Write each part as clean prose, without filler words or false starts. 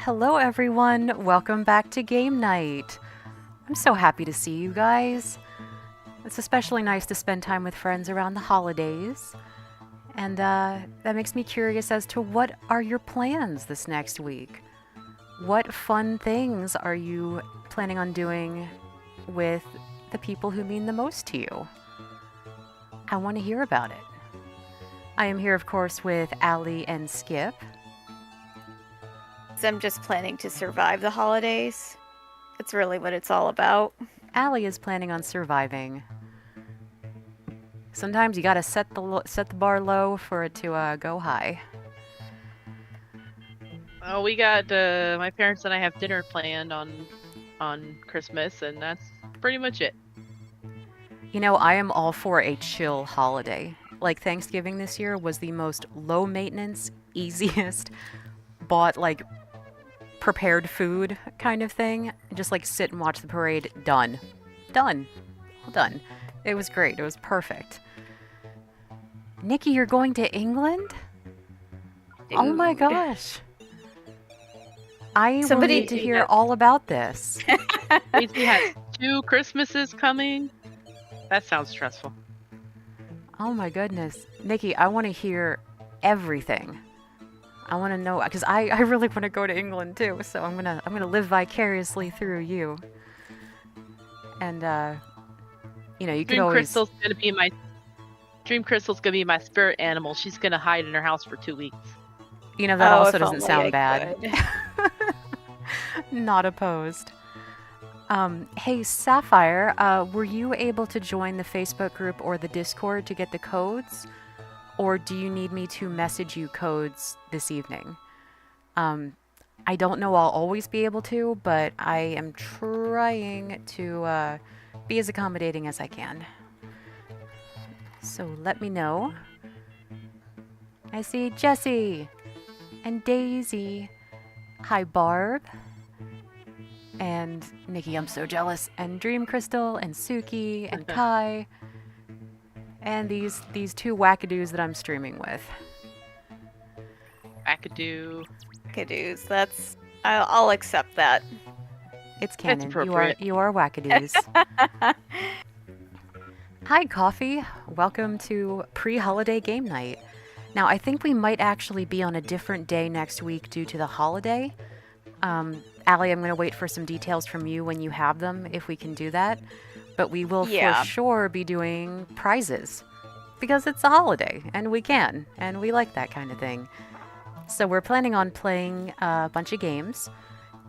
Hello everyone, welcome back to game night. I'm so happy to see you guys. It's especially nice to spend time with friends around the holidays. And that makes me curious as to what are your plans this next week? What fun things are you planning on doing with the people who mean the most to you? I want to hear about it. I am here, of course, with Allie and Skip. I'm just planning to survive the holidays. That's really what it's all about. Allie is planning on surviving. Sometimes you gotta set the bar low for it to go high. Oh, we got my parents and I have dinner planned on Christmas, and that's pretty much it. You know, I am all for a chill holiday. Like Thanksgiving this year was the most low maintenance, easiest, bought like prepared food kind of thing. Just like sit and watch the parade. Done. Done. All done. It was great. It was perfect. Nikki, you're going to England? Dude. Oh my gosh. I will Somebody- need to hear all about this. Lacey has 2 Christmases coming. That sounds stressful. Oh my goodness. Nikki, I want to hear everything. I want to know, because I really want to go to England too, so I'm gonna live vicariously through you. And you know, you could always. Dream Crystal's gonna be my spirit animal. She's gonna hide in her house for 2 weeks. You know, that also if doesn't only sound I bad. could. Not opposed. Hey Sapphire, were you able to join the Facebook group or the Discord to get the codes? Or do you need me to message you codes this evening? I don't know I'll always be able to, but I am trying to be as accommodating as I can. So let me know. I see Jessie and Daisy. Hi Barb. And Nikki, I'm so jealous. And Dream Crystal and Suki and Kai. And these 2 wackadoos that I'm streaming with. Wackadoo. Wackadoos. That's. I'll accept that. It's canon. appropriate. You are wackadoos. Hi, Coffee. Welcome to pre-holiday game night. Now, I think we might actually be on a different day next week due to the holiday. Allie, I'm going to wait for some details from you when you have them, if we can do that. But we will Yeah. for sure be doing prizes. Because it's a holiday, and we can. And we like that kind of thing. So we're planning on playing a bunch of games.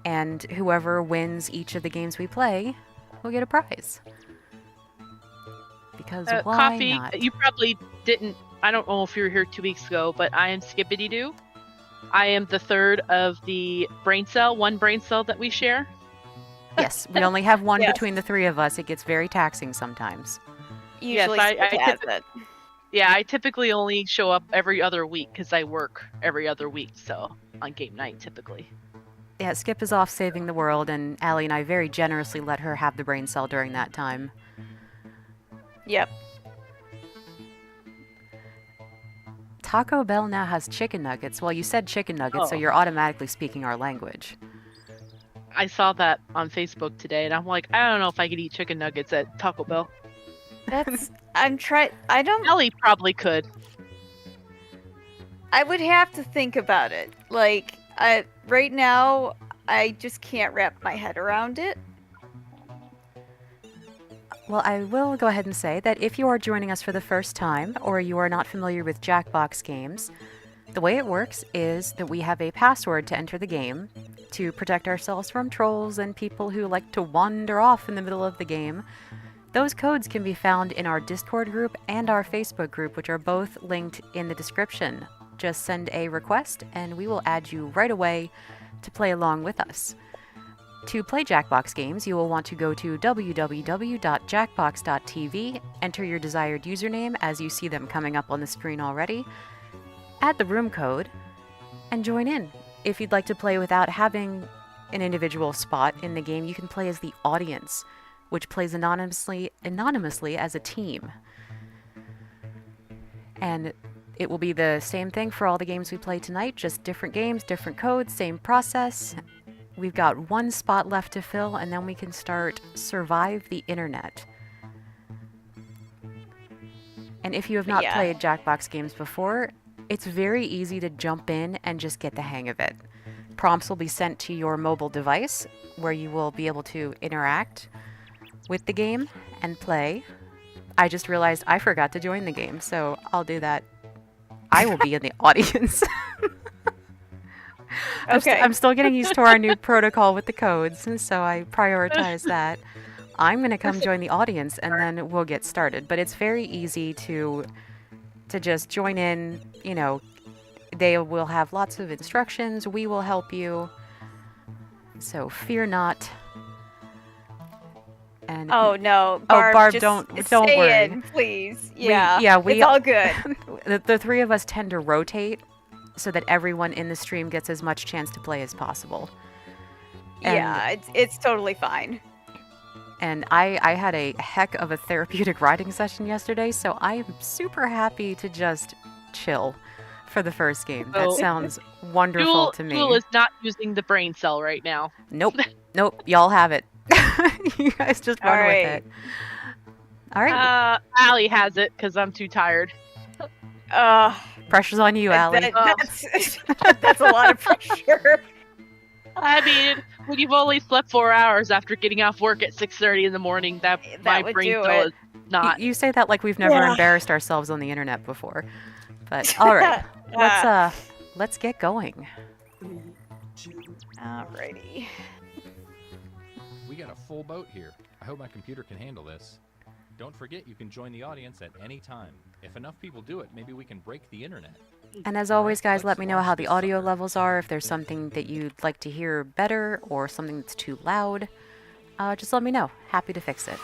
And whoever wins each of the games we play will get a prize. Because why Coffee, not? you probably didn't. I don't know if you were here 2 weeks ago, but I am Skippity Doo. I am the third of the one brain cell that we share. Yes, we only have one Yes. between the 3 of us. It gets very taxing sometimes. Usually I Skip has it. Yeah, I typically only show up every other week because I work every other week, so on game night typically. Yeah, Skip is off saving the world, and Allie and I very generously let her have the brain cell during that time. Yep. Taco Bell now has chicken nuggets. Well, you said chicken nuggets, so Oh. you're automatically speaking our language. I saw that on Facebook today, and I'm like, I don't know if I could eat chicken nuggets at Taco Bell. That's. I'm trying. I don't. Ellie probably could. I would have to think about it. Like, right now, I just can't wrap my head around it. Well, I will go ahead and say that if you are joining us for the first time, or you are not familiar with Jackbox games, the way it works is that we have a password to enter the game to protect ourselves from trolls and people who like to wander off in the middle of the game. Those codes can be found in our Discord group and our Facebook group, which are both linked in the description. Just send a request and we will add you right away to play along with us. To play Jackbox games, you will want to go to www.jackbox.tv, enter your desired username as you see them coming up on the screen already, add the room code, and join in. If you'd like to play without having an individual spot in the game, you can play as the audience, which plays anonymously as a team. And It will be the same thing for all the games we play tonight, just different games, different codes, same process. We've got one spot left to fill, and then we can start Survive the Internet. And if you have not played Jackbox games before, it's very easy to jump in and just get the hang of it. Prompts will be sent to your mobile device, where you will be able to interact with the game and play. I just realized I forgot to join the game, so I'll do that. I will be in the audience. Okay. I'm still getting used to our new protocol with the codes, and so I prioritize that. I'm going to come join the audience, and then we'll get started. But it's very easy to just join in. You know, they will have lots of instructions. We will help you. So fear not. And Oh no, Barb! Barb, just don't stay worry. in, please. Yeah, we it's all good. the three of us tend to rotate so that everyone in the stream gets as much chance to play as possible. Yeah, it's totally fine. And I had a heck of a therapeutic writing session yesterday, so I am super happy to just chill for the first game. That sounds wonderful to me. Jewel is not using the brain cell right now. Nope. Y'all have it. You guys just run with it. All right. Allie has it because I'm too tired. Pressure's on you, Allie. That's a lot of pressure. I mean, when you've only slept 4 hours after getting off work at 6:30 in the morning, that my brain cell is not. You say that like we've never embarrassed ourselves on the internet before. But all right, let's get going. Alrighty. We got a full boat here. I hope my computer can handle this. Don't forget you can join the audience at any time. If enough people do it, maybe we can break the internet. And as always, guys, let me know how the audio levels are. If there's something that you'd like to hear better or something that's too loud, just let me know. Happy to fix it.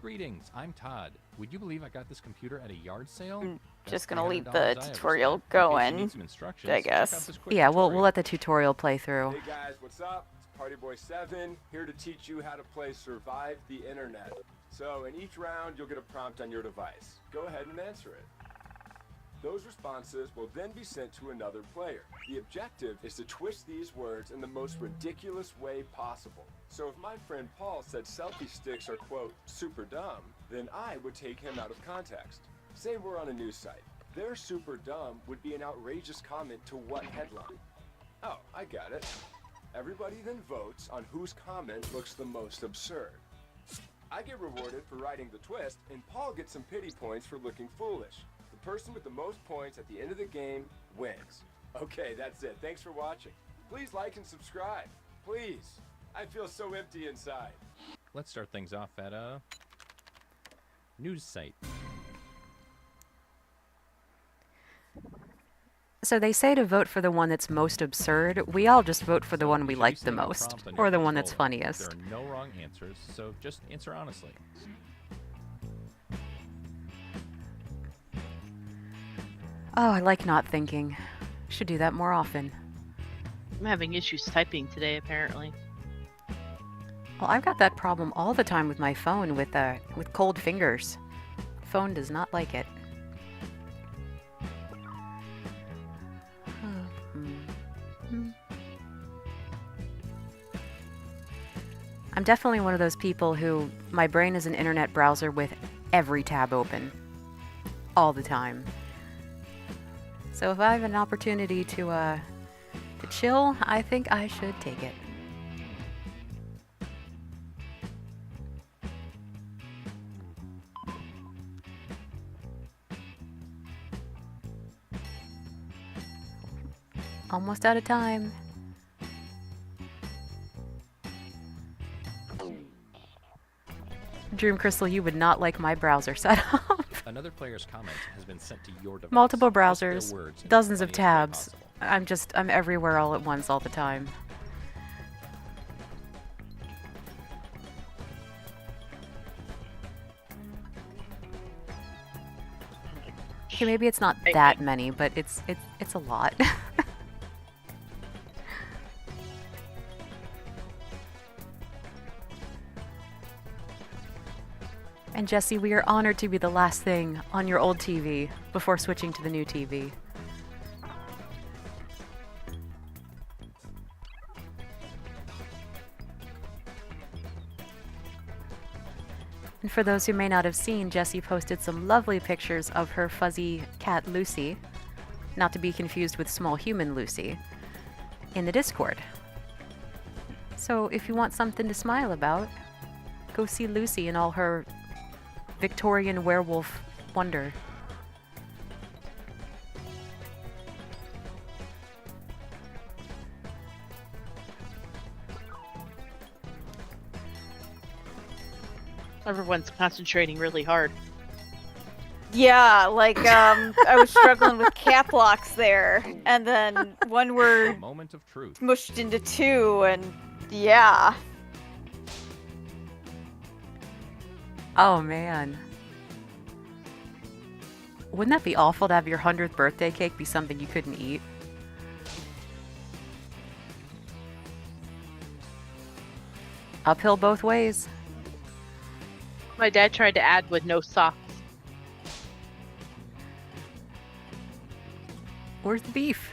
Greetings, I'm Todd. Would you believe I got this computer at a yard sale? Just gonna leave the tutorial going, I guess. Yeah, we'll let the tutorial play through. Hey guys, what's up? It's PartyBoy7 here to teach you how to play Survive the Internet. So in each round, you'll get a prompt on your device. Go ahead and answer it. Those responses will then be sent to another player. The objective is to twist these words in the most ridiculous way possible. So if my friend Paul said selfie sticks are, quote, super dumb, then I would take him out of context. Say we're on a news site. Their super dumb would be an outrageous comment to what headline? Oh, I got it. Everybody then votes on whose comment looks the most absurd. I get rewarded for writing the twist, and Paul gets some pity points for looking foolish. The person with the most points at the end of the game wins. Okay, that's it. Thanks for watching. Please like and subscribe. Please. I feel so empty inside. Let's start things off at a news site. So they say to vote for the one that's most absurd. We all just vote for the one we like the most, or the one that's funniest. There are no wrong answers, so just answer honestly. Oh, I like not thinking. Should do that more often. I'm having issues typing today, apparently. Well, I've got that problem all the time with my phone with cold fingers. Phone does not like it. I'm definitely one of those people who my brain is an internet browser with every tab open all the time. So if I have an opportunity to chill, I think I should take it. Almost out of time. Dream Crystal, you would not like my browser setup. Another player's comment has been sent to your device. Multiple Post their browsers, words in the dozens of funniest way tabs. possible. I'm everywhere all at once all the time. Okay, maybe it's not that many, but it's a lot. And Jesse, we are honored to be the last thing on your old TV before switching to the new TV. And for those who may not have seen, Jessie posted some lovely pictures of her fuzzy cat Lucy, not to be confused with small human Lucy, in the Discord. So if you want something to smile about, go see Lucy in all her Victorian werewolf wonder. Everyone's concentrating really hard. Yeah, like I was struggling with cap locks there, and then one word Moment of truth. smushed into two, and yeah. Oh man. Wouldn't that be awful to have your 100th birthday cake be something you couldn't eat? Uphill both ways. My dad tried to add with no socks. Where's the beef?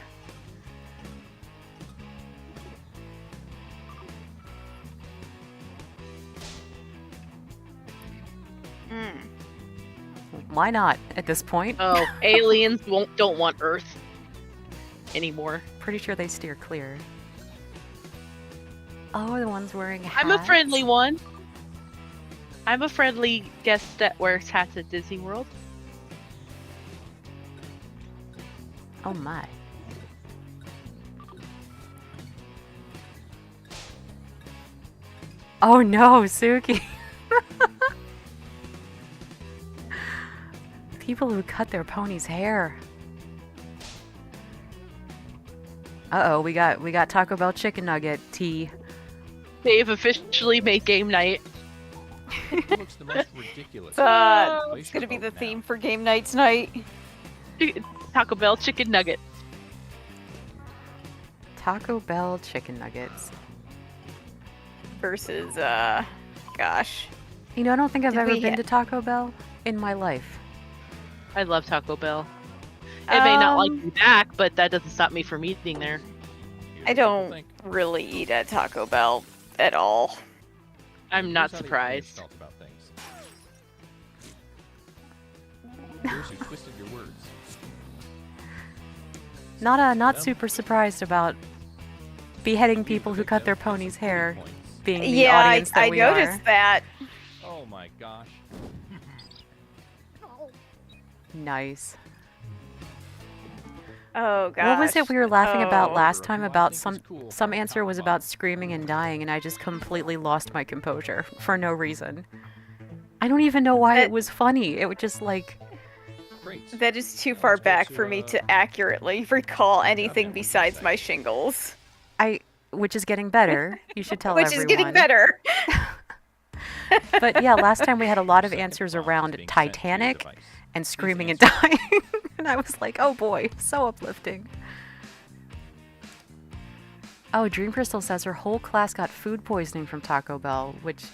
Why not at this point? Oh, aliens don't want Earth anymore. Pretty sure they steer clear. Oh, the ones wearing hats. I'm a friendly one. I'm a friendly guest that wears hats at Disney World. Oh my. Oh no, Suki. People who cut their pony's hair. Uh-oh, we got Taco Bell chicken nugget tea. They've officially made game night. It looks the most ridiculous. It's gonna be the theme for game night tonight. Taco Bell chicken nuggets. Taco Bell chicken nuggets. Versus, gosh. You know, I don't think I've Did ever we been ha- to Taco Bell in my life. I love Taco Bell. It may not like me back, but that doesn't stop me from eating there. Here's I what people don't think. really eat at Taco Bell at all. I'm not Here's how the surprised. audience felt about things. Here's who twisted your words. Not super surprised about beheading people who cut their pony's hair being the Yeah, audience that I we noticed are. that. Oh my gosh. Nice. Oh gosh. What was it we were laughing about Oh. last time Well, I about think it's cool. some answer was about screaming and dying and I just completely lost my composure for no reason. I don't even know why it was funny. It was just like Great. That is too Let's far go back to, for me to accurately recall anything what besides you my say. shingles. which is getting better. You should tell Which everyone. is getting better. But yeah, last time we had a lot of Second answers bombs around being sent to your Titanic device. and screaming and answers. dying. And I was like, oh boy, so uplifting. Oh, Dream Crystal says her whole class got food poisoning from Taco Bell, which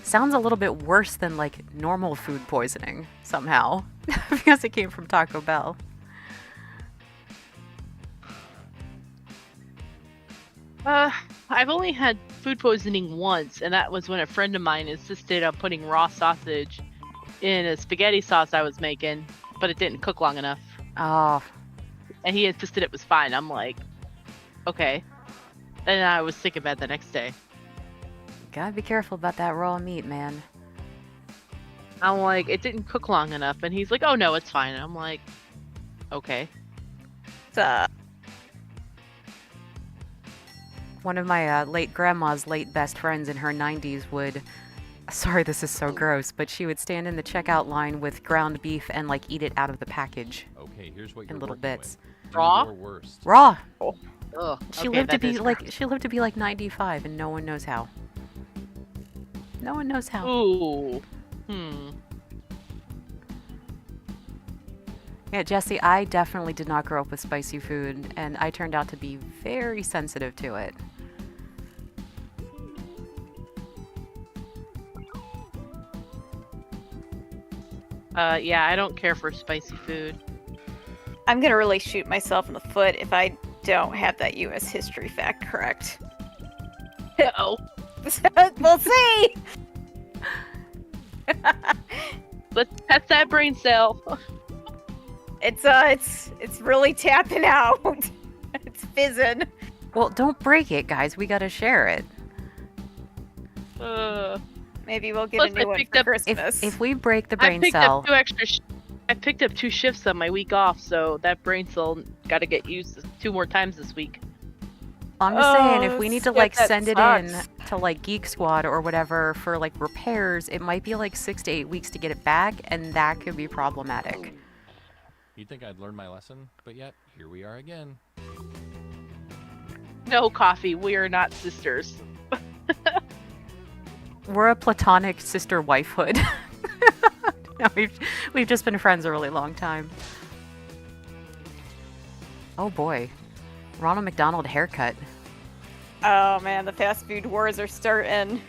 sounds a little bit worse than like normal food poisoning somehow, because it came from Taco Bell. I've only had food poisoning once, and that was when a friend of mine insisted on putting raw sausage in a spaghetti sauce I was making, but it didn't cook long enough. Oh, And he insisted it was fine. I'm like, okay. And I was sick in bed the next day. gotta be careful about that raw meat, man. I'm like, it didn't cook long enough. And he's like, oh no, it's fine. I'm like, okay. One of my late grandma's late best friends in her 90s would, sorry this is so gross, but she would stand in the checkout line with ground beef and like eat it out of the package Okay, here's what in you're little working bits. with. Raw? Do your worst. Raw. Ugh, She okay, lived to that be is like gross. she lived to be like 95 and no one knows how. No one knows how. Ooh. Yeah, Jesse, I definitely did not grow up with spicy food and I turned out to be very sensitive to it. Yeah, I don't care for spicy food. I'm gonna really shoot myself in the foot if I don't have that U.S. history fact correct. Oh, We'll see. let's test that brain cell. It's really tapping out. It's fizzing. Well, don't break it, guys. We gotta share it. Maybe we'll get Plus, a new I one picked for up- Christmas. If we break the I brain picked cell, up two extra. I picked up 2 shifts on my week off, so that brain cell got to get used 2 more times this week. I'm just saying, if Oh, we need to shit, like that send it sucks. in to like Geek Squad or whatever for like repairs, it might be like 6 to 8 weeks to get it back, and that could be problematic. You'd think I'd learned my lesson, but yet, here we are again. No, Coffee, we are not sisters. We're a platonic sister wifehood. No, we've just been friends a really long time. Oh boy, Ronald McDonald haircut. Oh man, the fast food wars are starting.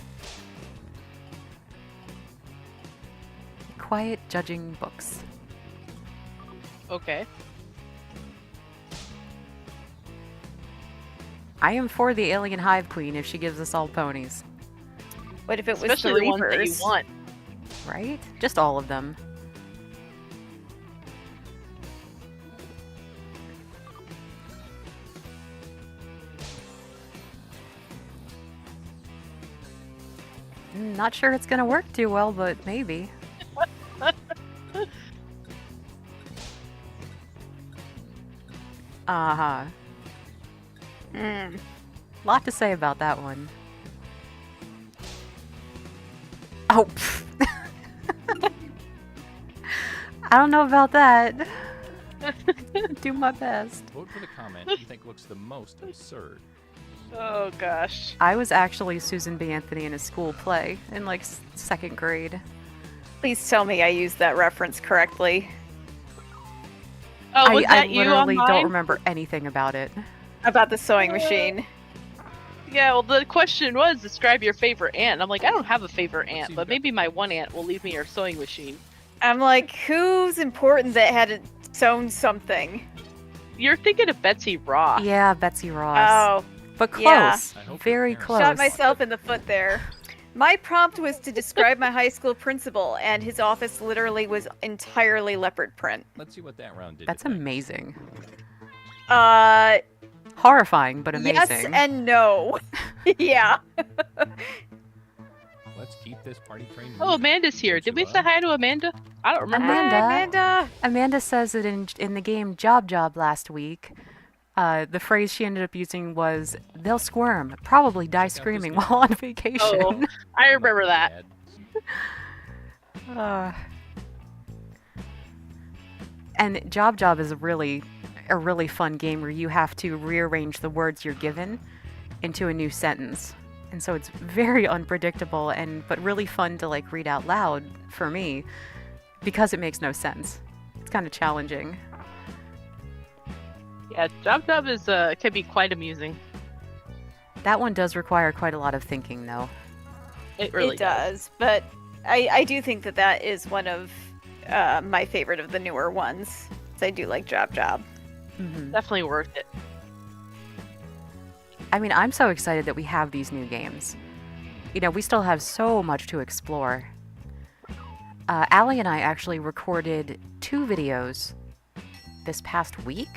Quiet judging books. Okay. I am for the alien hive queen if she gives us all ponies, What if it was Especially the the ones that you Reapers? want. right? Just all of them. Not sure it's gonna work too well, but maybe. Uh-huh. Mm. Lot to say about that one. Oh, pff. I don't know about that. Do my best. Vote for the comment you think looks the most absurd. Oh gosh. I was actually Susan B. Anthony in a school play in like 2nd grade. Please tell me I used that reference correctly. Oh, was I that you on literally mine? don't remember anything about it. About the sewing machine. Yeah, well, the question was describe your favorite aunt. I'm like, I don't have a favorite aunt, See, but that- maybe my one aunt will leave me her sewing machine. I'm like, who's important that had sewn something? You're thinking of Betsy Ross. Yeah, Betsy Ross. Oh, But close. yeah. I hope your Very parents- close. shot myself in the foot there. My prompt was to describe my high school principal, and his office literally was entirely leopard print. Let's see what that round did. That's today. amazing. Horrifying, but yes amazing. and no. Yeah. Let's keep this party train Oh, moving. Amanda's here. Don't Did you we say love? hi to Amanda? I don't remember. Amanda. Amanda. Amanda says that in the game Job last week, the phrase she ended up using was, "They'll squirm, probably die Check out this screaming game. while on vacation." Oh, I remember that. Uh, and Job is a really fun game where you have to rearrange the words you're given into a new sentence. And so it's very unpredictable but really fun to like read out loud for me because it makes no sense. It's kind of challenging. Yeah, Job is can be quite amusing. That one does require quite a lot of thinking though. It really It does, but I do think that is one of my favorite of the newer ones. So I do like Job. Mhm. Definitely worth it. I mean, I'm so excited that we have these new games. You know, we still have so much to explore. Allie and I actually recorded 2 videos this past week.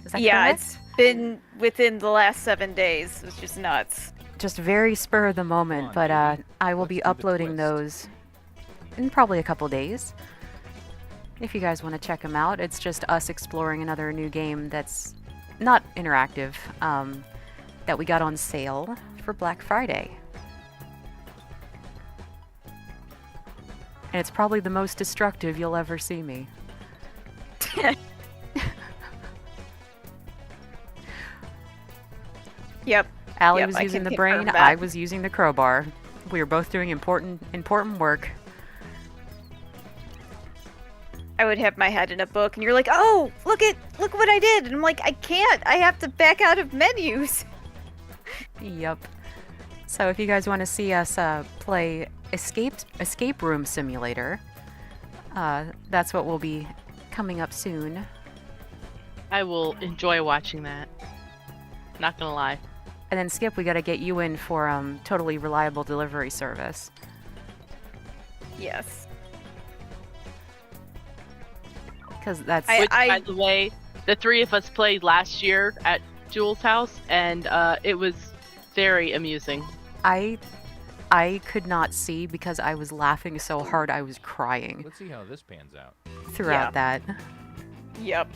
Is that Yeah, correct? it's been within the last 7 days. It's just nuts. Just very spur of the moment, Come on, but baby. I will Let's be do the uploading twist. those in probably a couple days. If you guys want to check them out, it's just us exploring another new game that's not interactive, that we got on sale for Black Friday. And it's probably the most destructive you'll ever see me. Yep. Allie Yep, was I using can the brain, confirm I that. was using the crowbar. We were both doing important work. I would have my head in a book, and you're like, "Oh, look what I did!" And I'm like, "I can't. I have to back out of menus." Yep. So if you guys want to see us play Escape Room Simulator, That's what will be coming up soon. I will enjoy watching that. Not gonna lie. And then Skip, we got to get you in for totally reliable delivery service. Yes. Because that's Which, by the way, the three of us played last year at Jewel's house, and it was very amusing. I could not see because I was laughing so hard I was crying Let's see how this pans out. throughout that. Yep.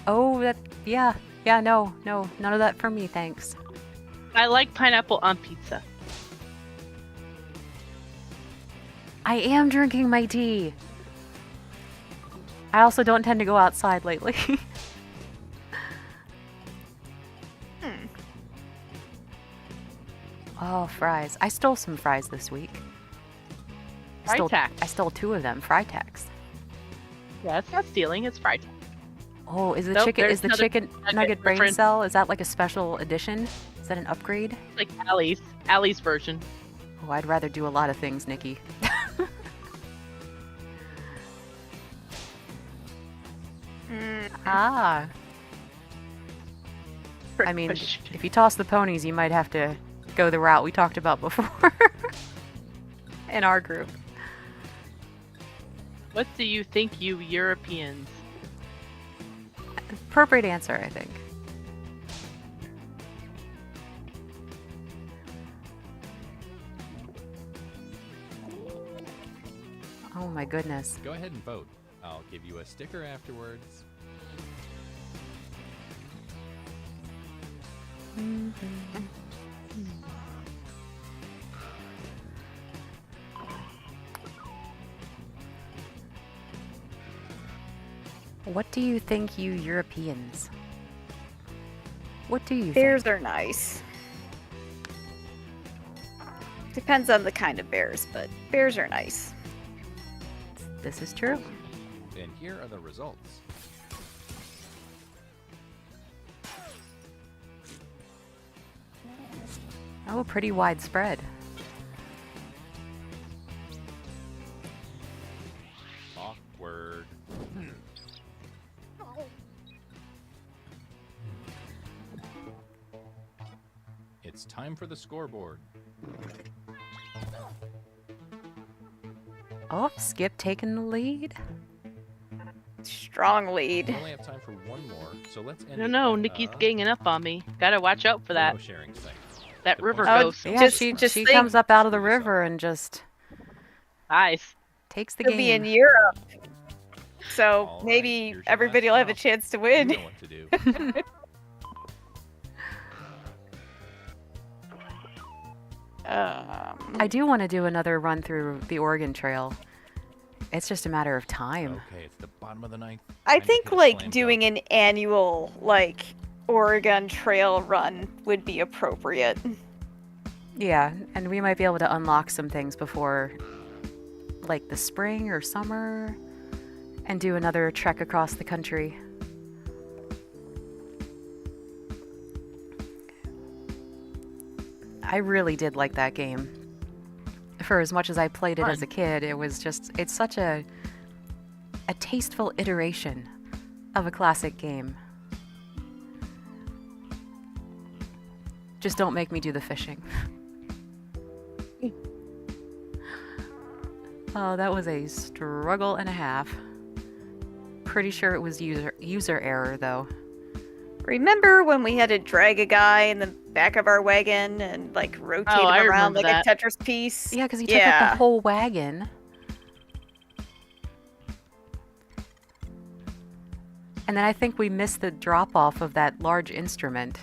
Oh, yeah, no, none of that for me, thanks. I like pineapple on pizza. I am drinking my tea. I also don't tend to go outside lately. Oh, fries. I stole some fries this week. Fritax. I stole 2 of them, Fritax. Yeah, it's not stealing, it's Fritax. Oh, is the Nope, chicken there's is the another chicken nugget nugget brain reference. cell? Is that like a special edition? Is that an upgrade? Like Allie's version. Oh, I'd rather do a lot of things, Nikki. Ah. I mean, if you toss the ponies, you might have to go the route we talked about before in our group. What do you think, you Europeans? Appropriate answer, I think. Oh my goodness. Go ahead and vote. I'll give you a sticker afterwards. What do you think, you Europeans? What do you Bears think? are nice. Depends on the kind of bears, but bears are nice. This is true. And here are the results. Oh, pretty widespread. Awkward. It's time for the scoreboard. Oh, Skip taking the lead. Strong We lead. only have time for one more, so let's end. No, it at, Nikki's ganging up on me. Gotta watch out for that. photo sharing site. That The river post- ghost. Yeah, Just- she just she think- comes up out of the river and just Nice. takes the He'll be in game. Europe. So All right, maybe here's your everybody will last have a drop. chance to You win. know what to do. I do want to do another run through the Oregon Trail. It's just a matter of time. Okay, it's the bottom of the ninth. I Time to think hit a like slam doing dunk. an annual like Oregon Trail run would be appropriate. Yeah, and we might be able to unlock some things before like the spring or summer and do another trek across the country. I really did like that game. For as much as I played it as Fun. a kid, it was just it's such a tasteful iteration of a classic game. Just don't make me do the fishing. Oh, that was a struggle and a half. Pretty sure it was user error though. Remember when we had to drag a guy in the back of our wagon and like rotate Oh, I him around remember like that. a Tetris piece? Yeah, because he took up Yeah. the whole wagon. And then I think we missed the drop off of that large instrument.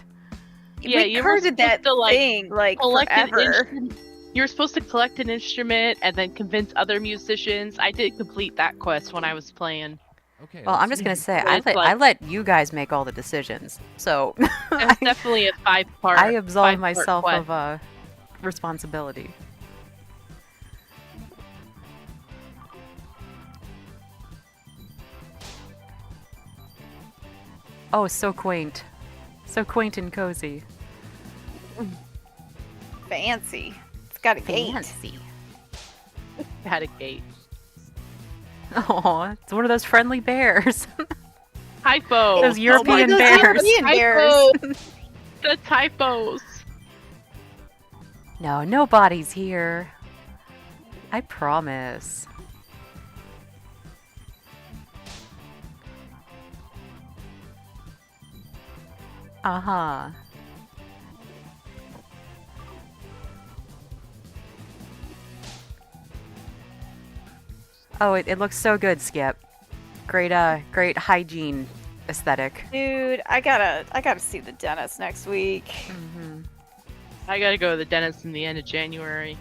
Yeah, we you were carded that supposed to, like, thing like Collect an forever. instrument. You were supposed to collect an instrument and then convince other musicians. I did complete that quest when I was playing. Okay. Well, I'm let's just gonna see. say It's I like- let you guys make all the decisions, so It's definitely a 5-part. I absolve 5-part myself quest. of responsibility. Oh, so quaint, so quaint and cozy. Fancy. It's got a gate. Fancy. had a gate. Oh, it's one of those friendly bears. Typo. Those European those bears. European bears. Typos. The typos. No, nobody's here. I promise. Uh-huh. Oh, it looks so good, Skip. Great, great hygiene aesthetic. Dude, I gotta see the dentist next week. Mm-hmm. I gotta go to the dentist in the end of January.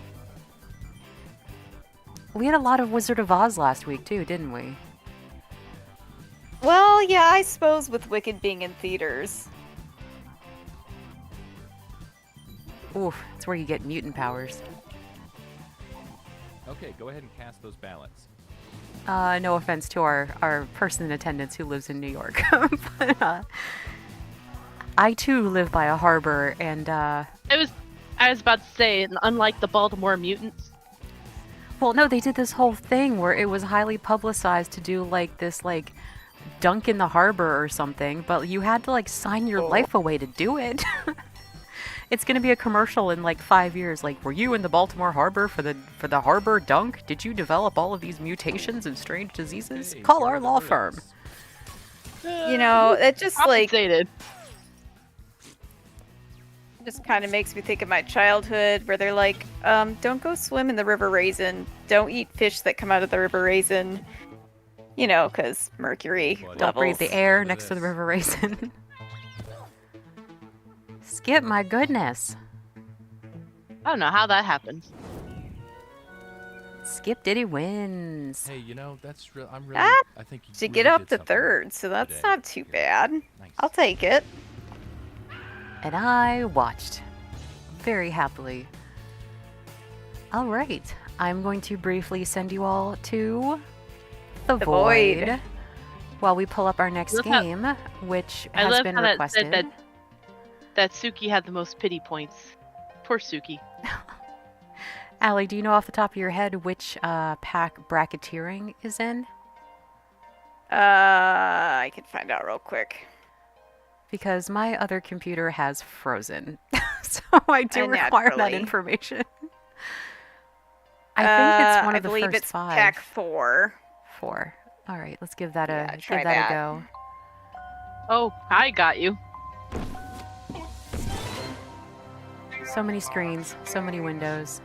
We had a lot of Wizard of Oz last week, too, didn't we? Well, yeah, I suppose with Wicked being in theaters. Oof, it's where you get mutant powers. Okay, go ahead and cast those ballots. No offense to our person in attendance who lives in New York. But, I too live by a harbor, and I was about to say, unlike the Baltimore mutants. well, no, they did this whole thing where it was highly publicized to do like this like dunk in the harbor or something, but you had to like sign your life away to do it. It's gonna be a commercial in like 5 years. Like, were you in the Baltimore harbor for the harbor dunk? Did you develop all of these mutations and strange diseases? Hey, Call here our are the law birds. firm. You know, it just like Compensated. just kind of makes me think of my childhood where they're like, don't go swim in the river raisin. Don't eat fish that come out of the river raisin. You know, because mercury Don't Don't breathe levels. the air Look at next to the this. river raisin. Skip, my goodness. I don't know how that happened. Skip Diddy wins. Hey, you know, that's real. I'm really. Ah, I think you To really get up did to something third, so that's today. not too Here. bad. Nice. I'll take it. And I watched very happily. All right, I'm going to briefly send you all to the The void Void. while we pull up our next Love how- game, which I has love been how that requested. said that Suki had the most pity points. Poor Suki. Allie, do you know off the top of your head which pack bracketeering is in? I can find out real quick. Because my other computer has frozen, so I do require that Naturally. information. I think it's one I of the believe first it's five. pack 4. 4. All right, let's give that Yeah, a try give that that. a go. Oh, I got you. So many screens, so many windows,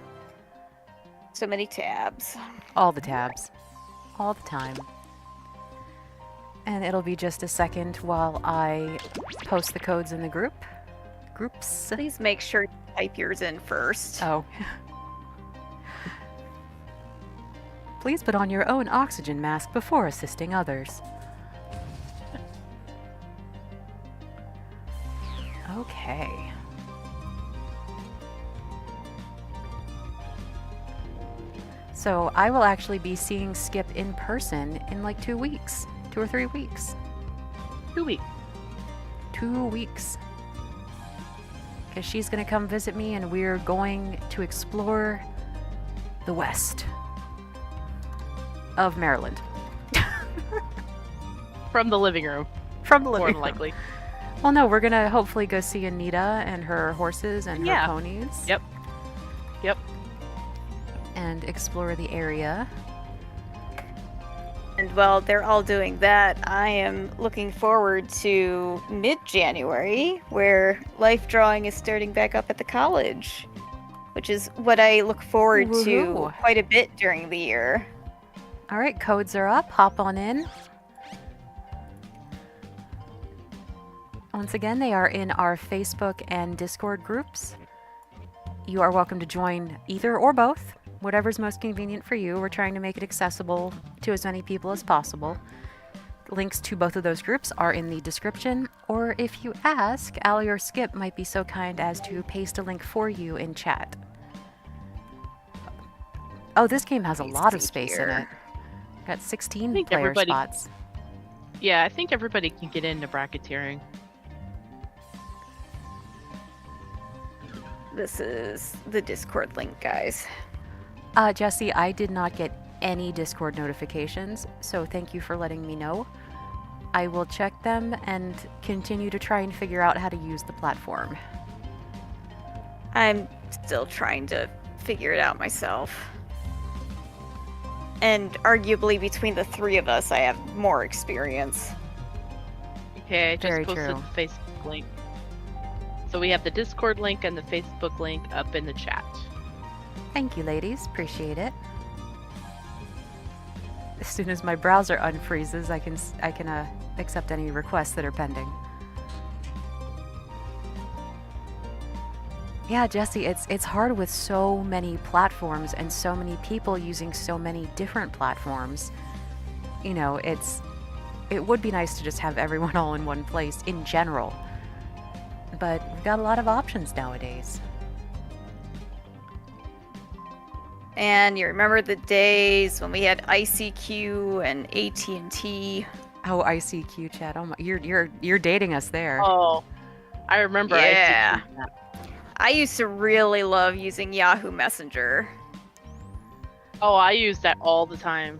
So many tabs. all the tabs, all the time. And it'll be just a second while I post the codes in the groups. Please make sure you type yours in first. Oh. Please put on your own oxygen mask before assisting others. Okay. So I will actually be seeing Skip in person in like 2 weeks. 2 or 3 weeks. 2 weeks. 2 weeks. Because she's going to come visit me and we're going to explore the west of Maryland. From the living room, From the more living than room. likely. Well, no, we're going to hopefully go see Anita and her horses and Yeah. her ponies. Yep. Yep. And explore the area. And while they're all doing that, I am looking forward to mid-January, where life drawing is starting back up at the college, which is what I look forward to Woohoo. quite a bit during the year. All right, codes are up. Hop on in. Once again, they are in our Facebook and Discord groups. You are welcome to join either or both, whatever's most convenient for you. We're trying to make it accessible to as many people as possible. Links to both of those groups are in the description, or if you ask, Allie or Skip might be so kind as to paste a link for you in chat. Oh, this game has a Let me lot of see space in here. it. Got 16 I think player everybody- spots. Yeah, I think everybody can get into bracketeering. This is the Discord link, guys. Jesse, I did not get any Discord notifications, so thank you for letting me know. I will check them and continue to try and figure out how to use the platform. I'm still trying to figure it out myself. And arguably between the three of us, I have more experience. Okay, I just Very posted true. the Facebook link. So we have the Discord link and the Facebook link up in the chat. Thank you, ladies. Appreciate it. As soon as my browser unfreezes, I can accept any requests that are pending. Yeah, Jesse, it's hard with so many platforms and so many people using so many different platforms. You know, it would be nice to just have everyone all in one place in general. But we've got a lot of options nowadays. And you remember the days when we had ICQ and AT&T? Oh, ICQ chat. Oh my, you're dating us there. Oh, I remember. Yeah. I did that. I used to really love using Yahoo Messenger. Oh, I use that all the time.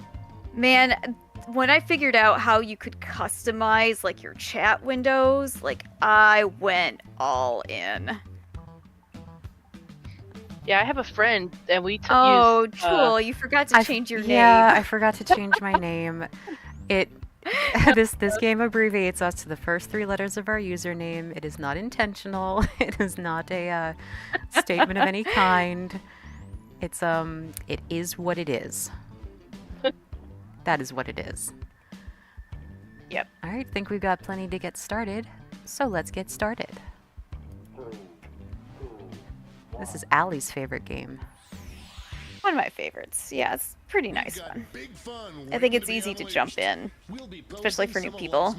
Man, when I figured out how you could customize like your chat windows, like I went all in. Yeah, I have a friend, and we Oh, use. Jewel, you forgot to change your Yeah, name. I forgot to change my name. This game abbreviates us to the first three letters of our username. It is not intentional. It is not a statement of any kind. It is what it is. That is what it is. Yep. All right, think we've got plenty to get started. So let's get started. This is Allie's favorite game. One of my favorites. Yeah, it's pretty nice one. I think it's easy to jump in, especially for new people.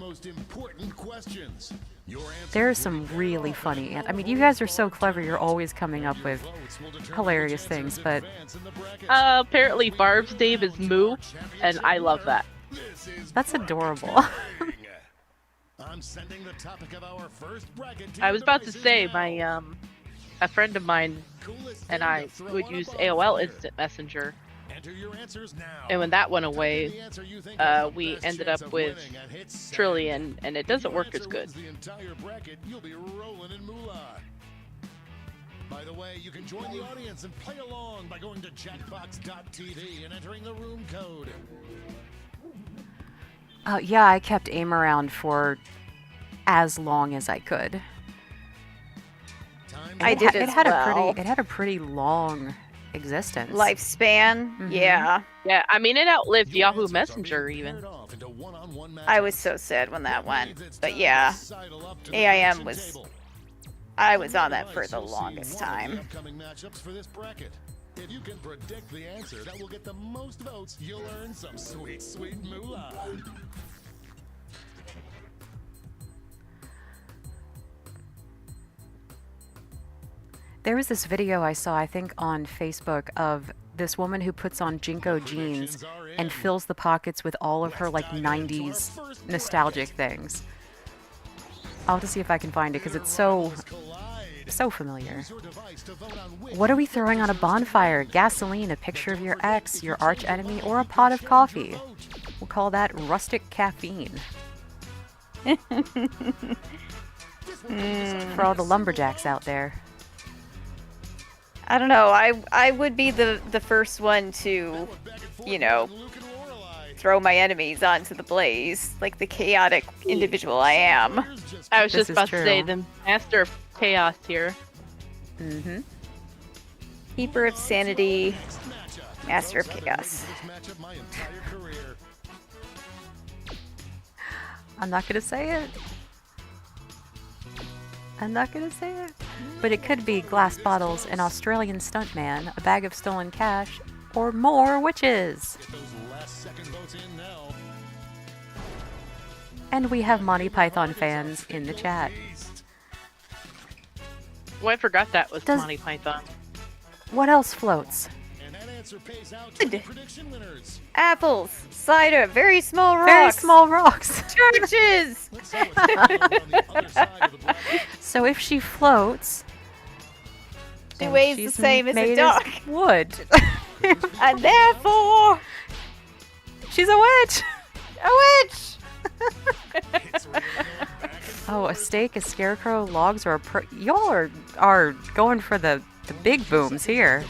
There are some really funny, I mean, you guys are so clever, you're always coming up with hilarious things, but Apparently, Barb's name is Moo, and I love that. that's adorable. I was about to say my a friend of mine and I would use AOL Instant Messenger, and when that went away, we ended up with Trillion, and it doesn't work as good. By the way, you can join the audience and play along by going to Jackbox.tv and entering the room code. Yeah, I kept AIM around for as long as I could. I did as well. It had a pretty long existence. Lifespan, Mhm. yeah. Yeah, I mean, it outlived Yahoo Messenger even. I was so sad when that went. But yeah, AIM was... I was on that for the longest time. If you can predict the answer that will get the most votes, you'll earn some sweet, sweet moolah. There was this video I saw, I think, on Facebook of this woman who puts on Jinko jeans and fills the pockets with all of her, like, 90s nostalgic things. I'll have to see if I can find it, because it's so familiar. What are we throwing on a bonfire? Gasoline, a picture of your ex, your arch enemy, or a pot of coffee? We'll call that rustic caffeine. For all the lumberjacks out there. I don't know, I would be the first one to, you know, throw my enemies onto the blaze, like the chaotic individual I am. I was This just is about to say, true. the master of chaos here. Mm-hmm. Keeper of sanity, master of chaos. I'm not gonna say it. I'm not gonna say it. But it could be glass bottles, an Australian stuntman, a bag of stolen cash, or more witches. And we have Monty Python fans in the chat. Oh, I forgot that was Does- Monty Python. What else floats? Good. Apples, cider, very small rocks. Very small rocks. Churches. So if she floats, She then weighs the she's same as a made duck. Wood. And therefore, She's a witch! a witch! Oh, a steak, a scarecrow, logs, or a y'all are going for the big booms here.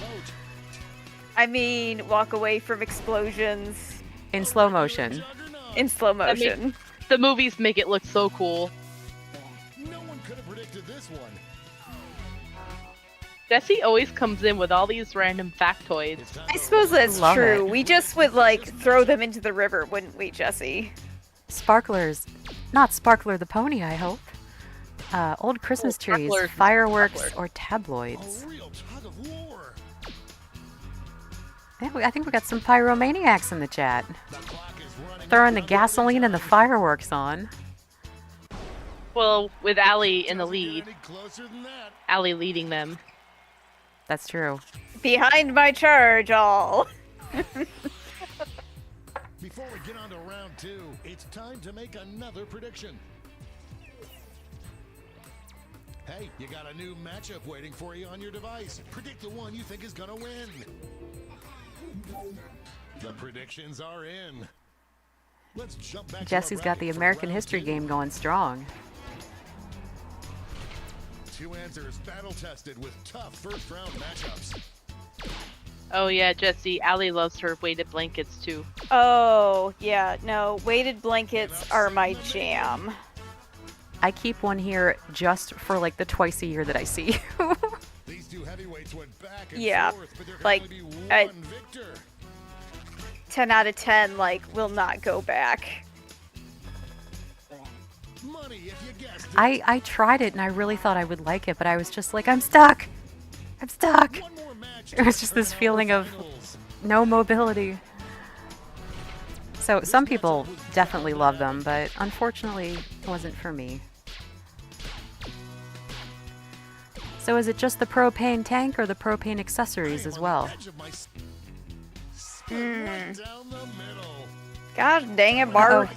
I mean, walk away from explosions In slow motion. in slow motion. The movies make it look so cool. No one could have predicted this one. Jesse always comes in with all these random factoids. I suppose that's Love true. it. We just would, like, throw them into the river, wouldn't we, Jesse? Sparklers. Not Sparkler the pony, I hope. Old Christmas trees, sparklers. fireworks, Sparklers. or tabloids. A real tug of war. Yeah, I think we got some pyromaniacs in the chat. The clock is running Throwing the out. gasoline and the fireworks on. Well, with Allie in the Doesn't get lead. any closer than that. Allie leading them. That's true. Behind my charge, all. Before we get on to round 2, it's time to make another prediction. Hey, you got a new matchup waiting for you on your device. Predict the one you think is gonna win. The predictions are in. Let's jump back. Jesse's got the American history game going strong. 2 answers battle tested with tough first round matchups. Oh yeah, Jesse. Allie loves her weighted blankets too. Oh, yeah, no, weighted blankets are my jam. I keep one here just for like the twice a year that I see you. These 2 heavyweights went back and Yeah, forth, but there can like, only be I- one victor. 10 out of 10, like, will not go back. Money if you guessed it. I tried it and I really thought I would like it, but I was just like, I'm stuck. I'm stuck. One more match It was just this to feeling of finals. no mobility. So some people definitely love them, but unfortunately it wasn't for me. So is it just the propane tank or the propane accessories as well? Edge of my split right down the middle. Gosh dang it, Bart.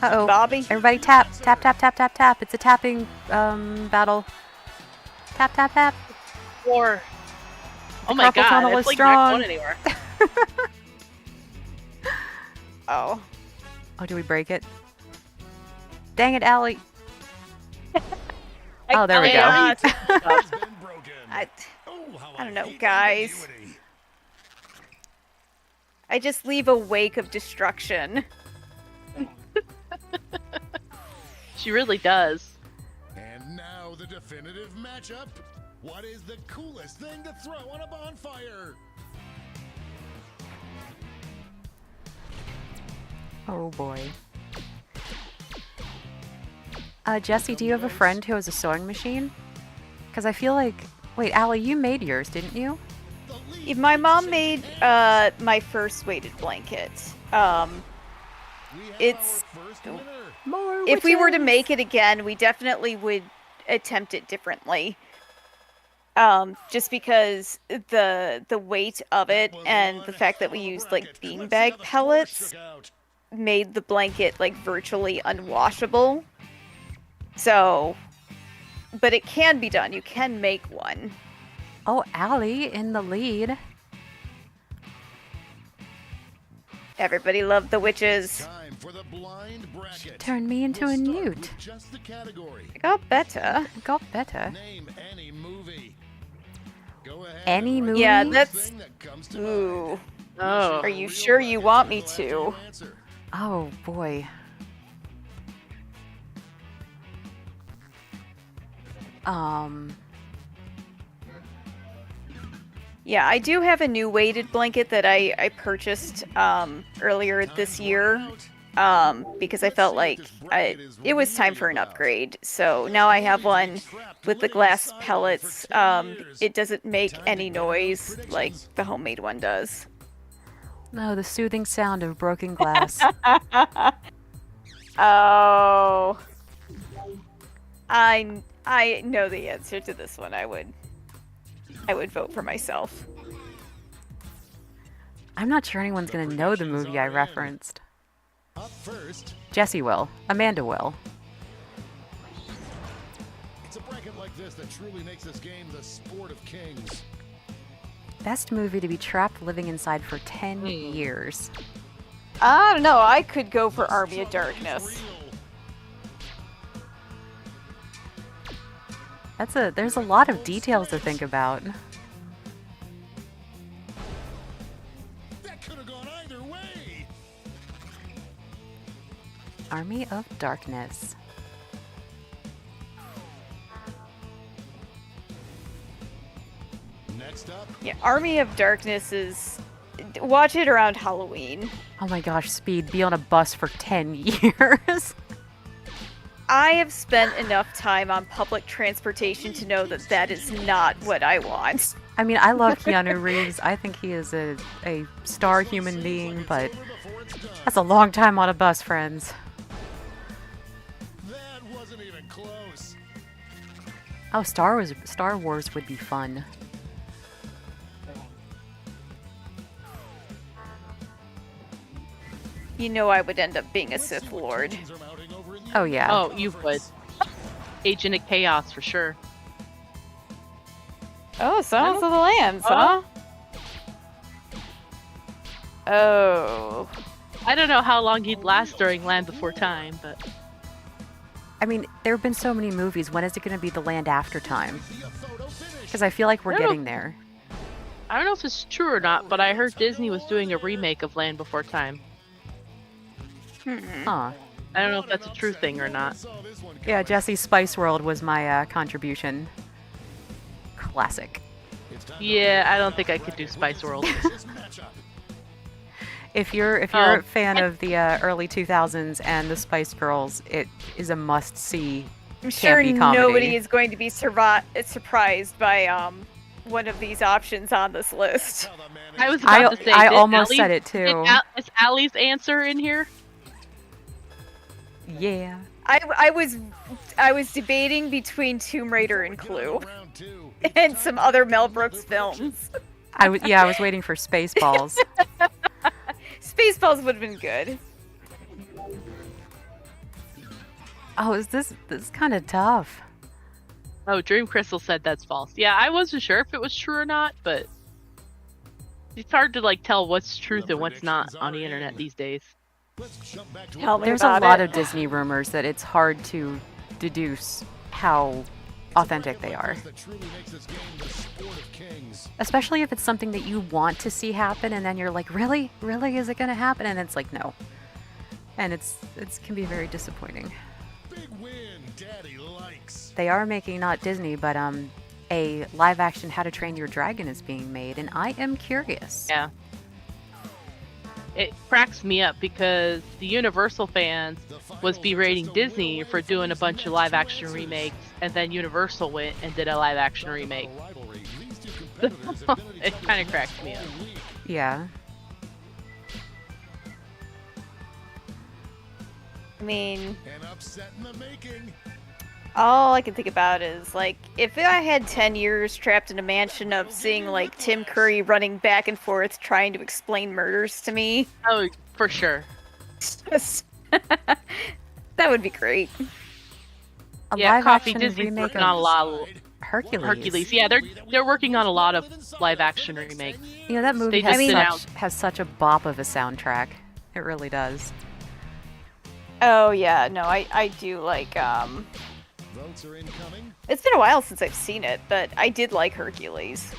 Uh-oh. Bobby. Everybody tap, tap, tap, tap, tap, tap. It's a tapping battle. Tap, tap, tap. Or oh The my carpal god, tunnel it's is like strong. not going anywhere. Oh. Oh, do we break it? Dang it, Allie. Oh, there we go. Yeah, It's been broken. I Oh, how I don't know, hate guys. ambiguity. I just leave a wake of destruction. She really does. And now the definitive matchup. What is the coolest thing to throw on a bonfire? Oh boy. Jesse, do you have a friend who has a sewing machine? Because I feel like... Wait, Allie, you made yours, didn't you? If my mom made my first weighted blanket. We have It's- our first winner. More If we were to witches. make it again, we definitely would attempt it differently. Just because the weight of it That was and one the fact that we hell of a used like bracket. Let's see how beanbag the scores pellets shook out. made the blanket like virtually unwashable. So, but it can be done. You can make one. Oh, Allie in the lead. Everybody loved the witches. Time for the blind bracket. Turned me into We'll a start newt. with just the category. It got better. It got better. Name any movie. Go ahead. Any and write movie? Yeah, the that's- first thing that comes to mind. Ooh. Oh. Are you Real sure you bracket, want me you'll have to? answer. Oh boy. Yeah, I do have a new weighted blanket that I purchased earlier this year because I felt like it was time for an upgrade. So now I have one with the glass pellets. It doesn't make any noise like the homemade one does. No, the soothing sound of broken glass. Oh, I know the answer to this one. I would vote for myself. I'm not sure anyone's gonna know the movie I referenced. Up first, Jesse will. Amanda will. it's a bracket like this that truly makes this game the sport of kings. Best movie to be trapped living inside for 10 years. I don't know. I could go for Army of Darkness. There's a lot of details to think about. That could have gone either way. Army of Darkness. Next up, Yeah, Army of Darkness is. Watch it around Halloween. Oh my gosh, Speed, be on a bus for 10 years. I have spent enough time on public transportation to know that that is not what I want. I mean, I love Keanu Reeves. I think he is a star human being, but that's a long time on a bus, friends. that wasn't even close. Oh, Star Wars would be fun. You know I would end up being a Sith Lord. Oh yeah. Oh, you would. Agent of Chaos for sure. Oh, Silence of the Lambs, huh? Oh. I don't know how long he'd last during Land Before Time, but I mean, there have been so many movies. When is it going to be The Land After Time? Because I feel like we're I don't getting know. there. I don't know if it's true or not, but I heard Disney was doing a remake of Land Before Time. Huh. I don't know if that's a true thing or not. Yeah, Jesse's Spice World was my contribution. Classic. Yeah, I don't think I could do Spice World. If you're Oh, a fan of the early 2000s and the Spice Girls, it is a must-see. I'm sure campy comedy. nobody is going to be surprised by one of these options on this list. I was about to say, I did almost Allie- said it too. Is Allie's answer in here? Yeah. I was debating between Tomb Raider and Clue and some other Mel Brooks films. I was waiting for Spaceballs. Spaceballs would have been good. Oh, this is kind of tough. Oh, Dream Crystal said that's false. Yeah, I wasn't sure if it was true or not, but it's hard to like tell what's truth and what's not on the internet these days. Tell me There's a about lot it. of Disney rumors that it's hard to deduce how authentic they are. Especially if it's something that you want to see happen and then you're like, really? Really? Is it going to happen? And it's like, no. And it can be very disappointing. Big win, Daddy likes. They are making, not Disney, but a live action How to Train Your Dragon is being made, and I am curious. Yeah. It cracks me up because the Universal fans was berating Disney for doing a bunch of live action remakes, and then Universal went and did a live action remake. It kind of cracks me up. Yeah. I mean, An upset in the making. all I can think about is like if I had 10 years trapped in a mansion of seeing like Tim Curry running back and forth trying to explain murders to me. Oh, for sure. That would be great. A Yeah, live Coffee action Disney's remake working on a of lot of Hercules. Yeah, they're working on a lot of live action remakes. You know, that movie They just announced- has such a bop of a soundtrack. It really does. Oh yeah, no, I do like Votes are incoming. it's been a while since I've seen it, but I did like Hercules.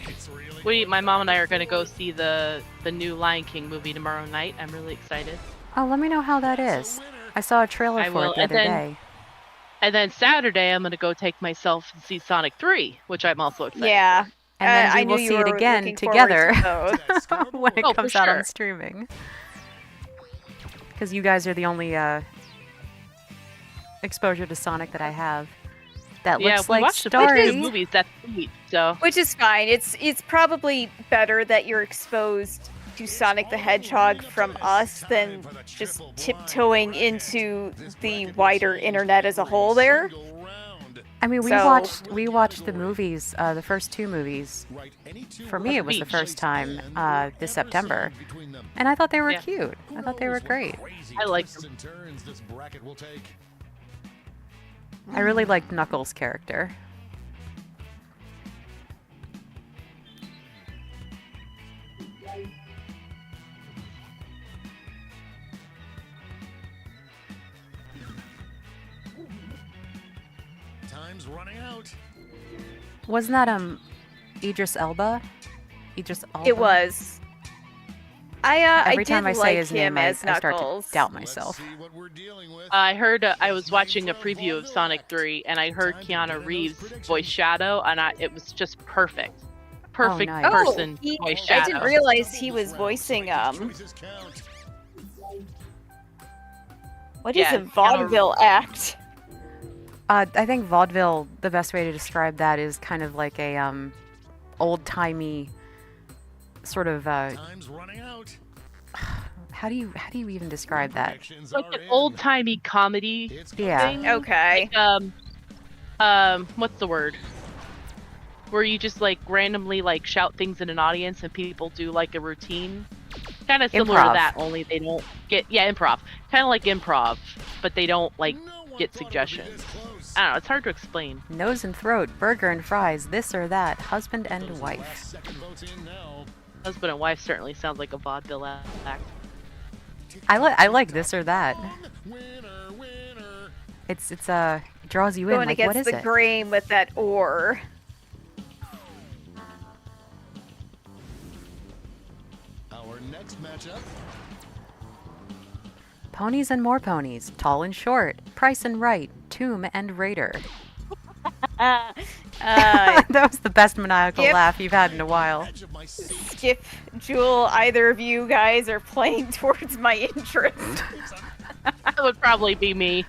It's really My mom and I are going to go see the new Lion King movie tomorrow night. I'm really excited. Oh, let me know how that is. I saw a trailer I for will, it the and other then- day. And then Saturday, I'm going to go take myself and see Sonic 3, which I'm also excited Yeah. And then I we will knew you see it were again looking forward to together those. when it Oh, for comes out sure. on streaming. Because you guys are the only exposure to Sonic that I have. That Yeah, looks we like watched the Starry. first two movies that week, so Which is fine. It's probably better that you're exposed to Sonic the Hedgehog from us than just tiptoeing into the wider internet as a whole there. single round. I mean, we watched the movies, the first two movies. Right, any two For me, it was the Beach. first time this September, between them. and I thought they were Yeah. cute. I thought they were great. Crazy I like twists and turns this bracket will take. I really liked Knuckles' character. Time's running out. Wasn't that Idris Elba? Idris Elba? It was. I Every time did I say like his him name, I as start Knuckles. to doubt Let's myself. see what we're dealing with. I heard I was watching a preview of Sonic 3, and I heard Keanu Reeves voice Shadow, and it was just perfect. Perfect nice. person he- voice I Shadow. didn't realize he was voicing Choices count. what is Yeah, a vaudeville act? I think vaudeville, the best way to describe that is kind of like a old-timey sort of Time's running out. how do you even describe that? Predictions Like are an in. old-timey comedy It's Yeah. thing. Okay. What's the word? Where you just like randomly like shout things in an audience and people do like a routine. Kind of similar Improv. to that, only they don't get improv. Kind of like improv, but they don't like No one get thought it would be suggestions. this close. I don't know. It's hard to explain. Nose and throat, burger and fries, this or that, husband and Those wife. last second votes in now. Husband and wife certainly sounds like a vaudeville act. I like this or that. Winner, winner. It draws you in. Going Like, what against is the it? grain with that ore. Our next matchup. Ponies and more ponies, tall and short, price and right, tomb and raider. Uh, That was the best maniacal Yep. laugh you've had in a while. Edge of my seat. Skip, Jewel, either of you guys are playing towards my interest. That would probably be me.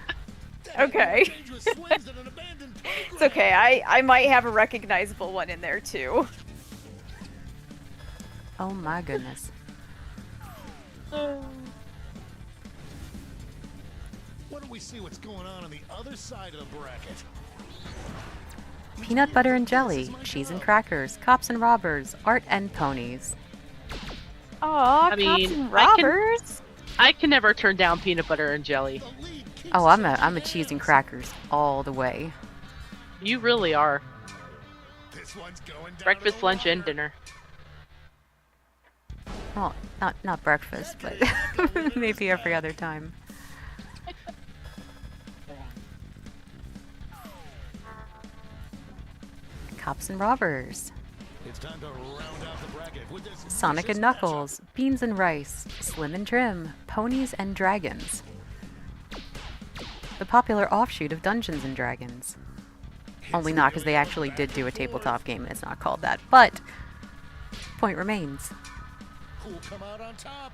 Okay. Dangerous swings at an abandoned It's okay. I might have a recognizable one in there too. Oh my goodness. Why don't we see what's going on the other side of the bracket? Peanut butter and jelly, cheese and crackers, cops and robbers, art and ponies. Aw, I mean, cops and I can- robbers. I can never turn down peanut butter and jelly. The lead keeps Oh, I'm a cheese and crackers all the way. You really are. This one's going down Breakfast, to the lunch, and wire. dinner. Well, not breakfast, but maybe every other time. Cops and robbers, It's time to round out the bracket with this Sonic vicious and Knuckles, beans and rice, slim and trim, ponies and dragons. The popular offshoot of Dungeons and Dragons. Only not because they actually did do a tabletop game and it's not called that, but point remains. matchup. Who'll come out on top?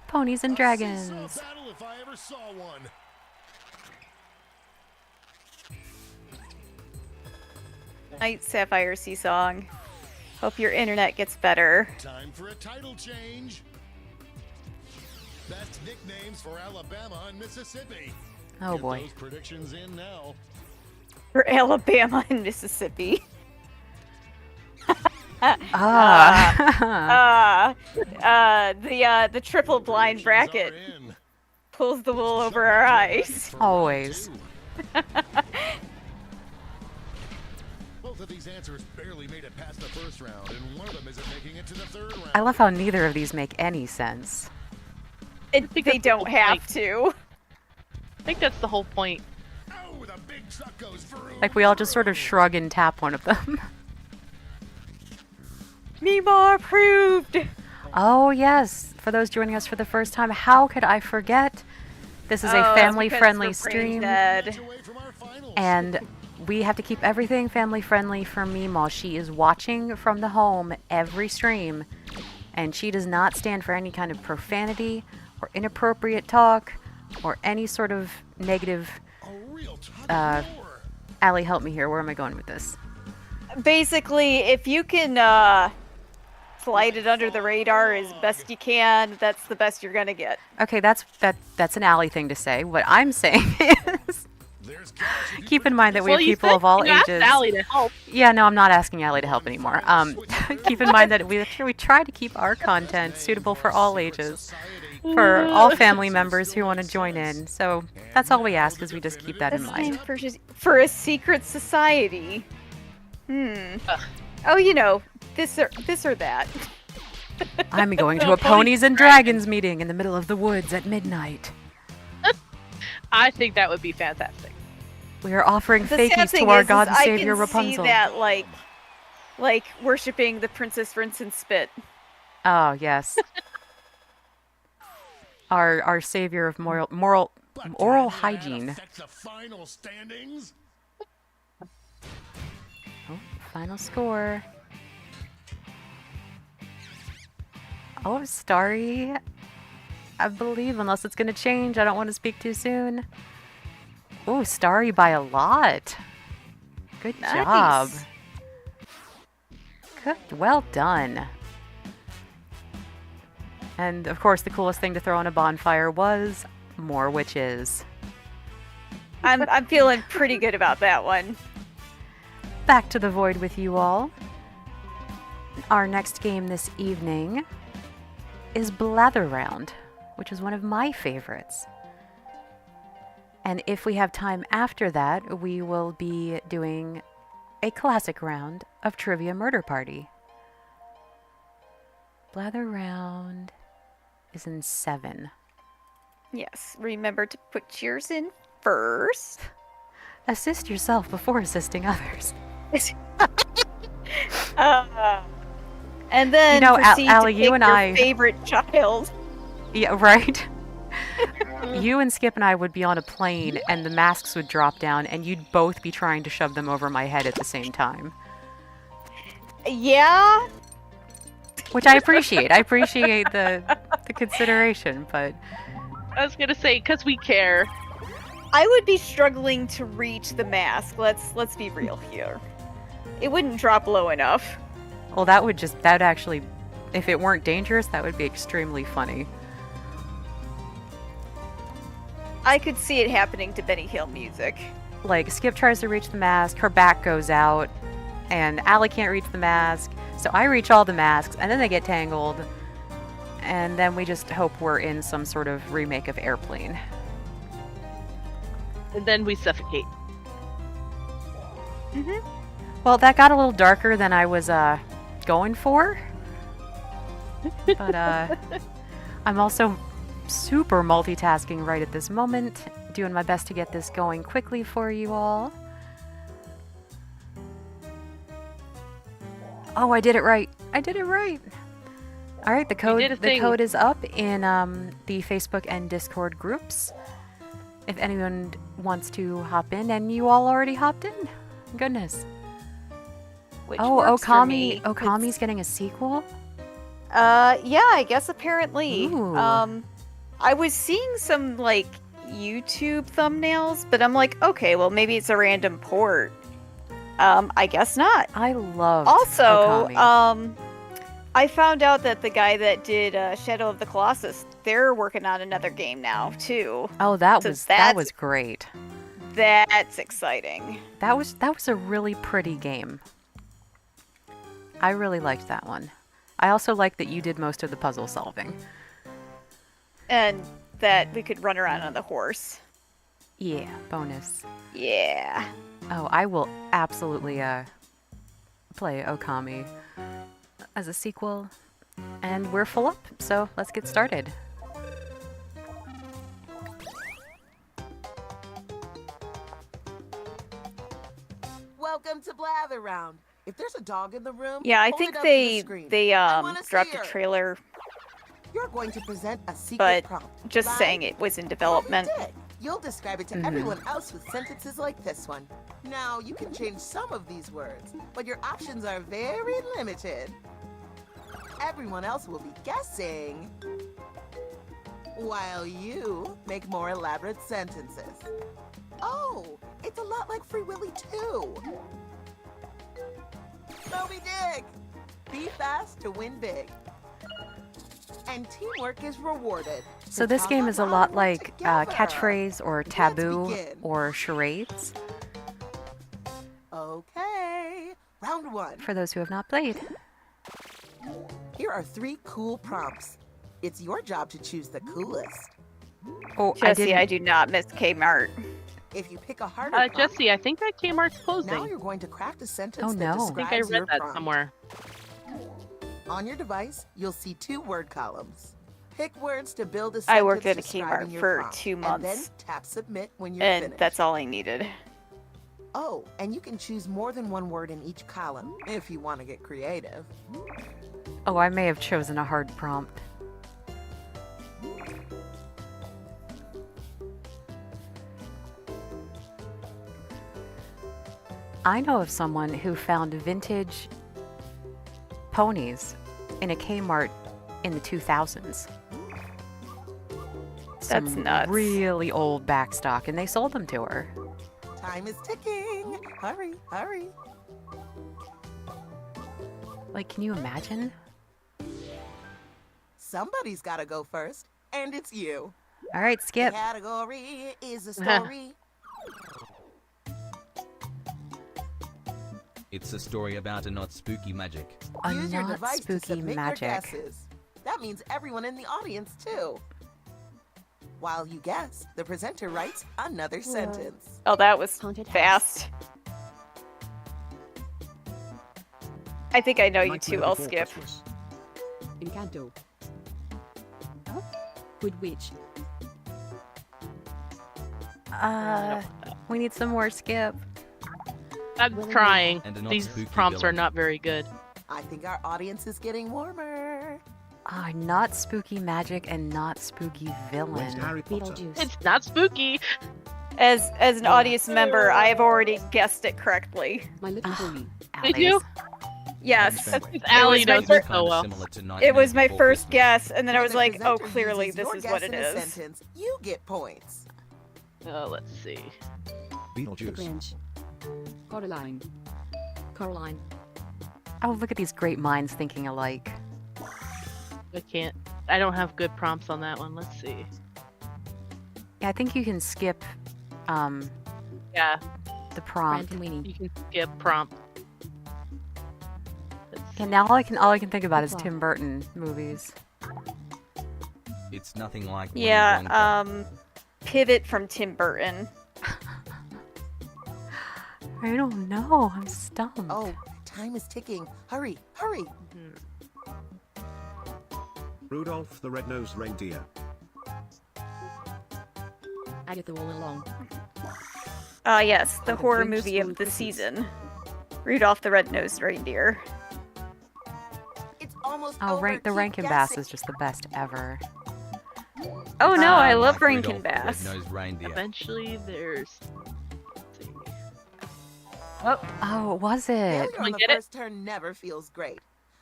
Ponies and A dragons. seesaw battle if I ever saw one. Night Sapphire Sea Song. Hope your internet gets better. Time for a title change. Best nicknames for Alabama and Mississippi. Oh Get boy. those predictions in now. For Alabama and Mississippi. Ah. The triple blind Predictions bracket are in. pulls the wool over our eyes. For Always. round two. Both of these answers barely made it past the first round, and one of them isn't making it to the third round. I love how neither of these make any sense. They that's the don't whole have point. to. I think that's the whole point. Oh, the big truck goes through. Like we all just sort of shrug and tap one of them. Mima approved. Oh yes, for those joining us for the first time, how could I forget? This is a Oh, family-friendly because we're brain stream, dead. Match away from our finals. and we have to keep everything family-friendly for Meemaw. She is watching from the home every stream, and she does not stand for any kind of profanity or inappropriate talk or any sort of negative. A real tug uh, of war. Allie, help me here. Where am I going with this? Basically, if you can slide it under the radar as best you can, that's the best you're gonna get. Okay, that's an Allie thing to say. What I'm saying is, There's cash if you keep in mind that we have you people said of all you asked ages. Allie to help. Yeah, no, I'm not asking Allie to help anymore. Keep in mind that we try to keep our content suitable for all ages, for all family members who want to join in. So that's all we ask, is we just keep that in That's mind. name for a secret society. Oh, you know, this or that. I'm going to a Ponies and Dragons meeting in the middle of the woods at midnight. I think that would be fantastic. We are offering The sad fakies thing to our is God and I Savior can Rapunzel. see that, like worshipping the Princess Rinse and Spit. Oh, yes. Our savior of oral But can any of that hygiene. affect the final standings? Oh, final score. Oh, Starry, I believe, unless it's going to change. I don't want to speak too soon. Oh, Starry by a lot. Good Nice. job. Good, well done. And of course, the coolest thing to throw on a bonfire was more witches. I'm feeling pretty good about that one. Back to the void with you all. Our next game this evening is Blather Round, which is one of my favorites. And if we have time after that, we will be doing a classic round of Trivia Murder Party. Blather Round is in 7. Yes, remember to put yours in first. Assist yourself before assisting others. And then You know, proceed Allie, to you pick and your I- favorite child. Yeah, right? You and Skip and I would be on a plane and the masks would drop down and you'd both be trying to shove them over my head at the same time. Yeah, Which I appreciate. I appreciate the consideration, but I was gonna say, because we care. I would be struggling to reach the mask. Let's be real here. It wouldn't drop low enough. well, that'd actually, if it weren't dangerous, that would be extremely funny. I could see it happening to Benny Hill music. Like, Skip tries to reach the mask, her back goes out, and Allie can't reach the mask, so I reach all the masks, and then they get tangled, and then we just hope we're in some sort of remake of Airplane. And then we suffocate. Well, that got a little darker than I was going for. But I'm also super multitasking right at this moment, doing my best to get this going quickly for you all. Oh, I did it right. I did it right. All right, the did a thing. code is up in the Facebook and Discord groups. If anyone wants to hop in, and you all already hopped in. Goodness. Which Oh, works for me. Okami's getting a sequel? Yeah, I guess apparently. Ooh. I was seeing some like YouTube thumbnails, but I'm like, okay, well maybe it's a random port. I guess not. I love Also, Okami. I found out that the guy that did Shadow of the Colossus, they're working on another game now too. Oh, that so was that's- great. That's exciting. That was a really pretty game. I really liked that one. I also liked that you did most of the puzzle solving. And that we could run around on the horse. Yeah, bonus. Yeah. Oh, I will absolutely play Okami as a sequel. And we're full up, so let's get started. Welcome to Blather Round. If there's a dog in the room, Yeah, I hold think it up to the they screen. I wanna see dropped a her. trailer, You're going to present a secret but prompt. just Live saying it was in or development. you did. You'll describe it to everyone else with sentences like this one. Now, you can change some of these words, but your options are very limited. Everyone else will be guessing, while you make more elaborate sentences. Oh, it's a lot like Free Willy 2. Moby Dig! Be fast to win big. And teamwork is rewarded. So this talk game out is a loud lot and work like together. catchphrase or taboo begin. or charades, Okay, round one. for those who have not played. Here are 3 cool prompts. It's your job to choose the coolest. Oh, Jesse, I do not miss Kmart. If you pick a harder prompt, Jesse, I think that Kmart's now closing. you're going to craft a sentence Oh, that no. I I describes think I your read that prompt. somewhere. On your device, you'll see 2 word columns. Pick words to build a I worked sentence at a describing Kmart your for prompt, 2 And then months, tap submit when you're and finished. that's all I needed. Oh, and you can choose more than one word in each column if you want to get creative. Oh, I may have chosen a hard prompt. I know of someone who found vintage ponies in a Kmart in the 2000s. That's Some nuts. really old backstock, and they sold them to her. Time is ticking. Hurry, hurry. Like, can you imagine? Somebody's got to go first, and it's you. All right, The Skip. category is a story. It's a story about a not spooky magic. A Use your not device to spooky submit magic. your guesses. That means everyone in the audience, too. While you guess, the presenter writes another sentence. Oh, that was Haunted house. fast. I think I know you Nightmare two. I'll Before skip. Christmas. Encanto. Good witch. We need some more Skip. I'm trying. And a not These spooky prompts are villain. not very good. I think our audience is getting warmer. Ah, not spooky magic and not spooky Where's villain. Harry Potter? Beetlejuice. It's not spooky. As an audience member, I have already guessed it correctly. My Little Pony. Did you? Yes. That's because Allie was my knows fir- it so well. It was my first guess. guess, and then I When was the like, oh, presenter clearly uses this your is guess what it in a is. sentence, you get points. Oh, let's see. The Beetlejuice. Grinch. Coraline. Coraline. Oh, look at these great minds thinking alike. I can't. I don't have good prompts on that one. Let's see. Yeah, I think you can skip Yeah, the prompt. Frankenweenie. you can skip prompt. Let's And now all I can think about is Tim Burton movies. It's nothing like Willy Yeah, Wonka. pivot from Tim Burton. I don't know. I'm stumped. Oh, time is ticking. Hurry, hurry. Rudolph the Red-Nosed Reindeer. Agatha all along. Yes, the Oh, the horror Grinch movie Stole of the Christmas. season. Rudolph the Red-Nosed Reindeer. It's almost Oh, over. the Keep Rankin Bass guessing. is just the best ever. Oh no, I Um, love Like Rankin Rudolph the Bass. Red-Nosed Reindeer. Eventually, there's. Let's see. Oh, was it? Failure on Someone the get it? first turn never feels great.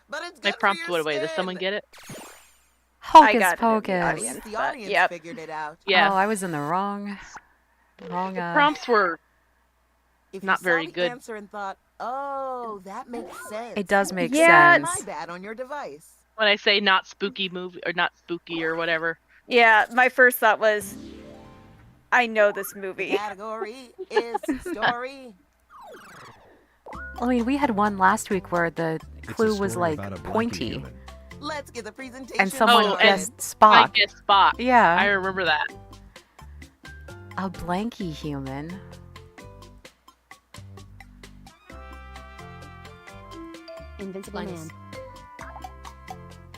But it's My good prompt for went your away. Does skin. someone get it? I Hocus got it in the pocus. audience. The but audience yep. figured it out. Yeah. Oh, I was in the wrong. Prompts were. If Not you very saw the good. answer and thought, oh, that makes sense. It does make Yeah, My sense. bad on your device. When I say not spooky movie or not spooky or whatever. Yeah, my first thought was, I know this The movie. category is story. I mean, we had one last week where the It's a clue was story like about a blanky pointy, human. Let's get the presentation and someone Oh, and guessed I Spock. guess Spock. I Yeah, remember that. a blanky human. Invincible Nice. Man.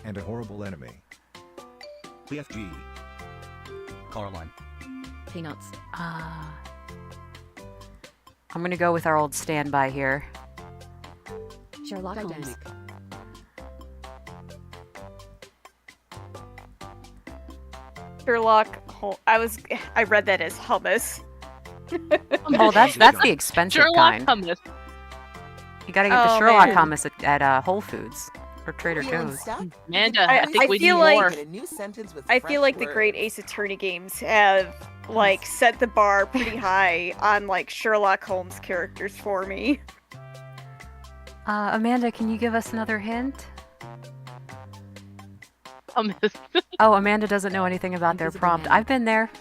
And a horrible enemy. BFG. Coraline. Peanuts. I'm gonna go with our old standby here. Sherlock Holmes. Titanic. Sherlock Holmes. I read that as hummus. Oh, that's the expensive Sherlock kind. hummus. You gotta get the Oh, Sherlock man. hummus at Whole Foods or Trader Feeling Joe's. stuck? Amanda, I I think we feel need like- more. Get a new sentence with I fresh feel like the great words. Ace Attorney games have like set the bar pretty high on like Sherlock Holmes characters for me. Amanda, can you give us another hint? Hummus. Oh, Amanda doesn't know anything about their Invisible prompt. Man. I've been there.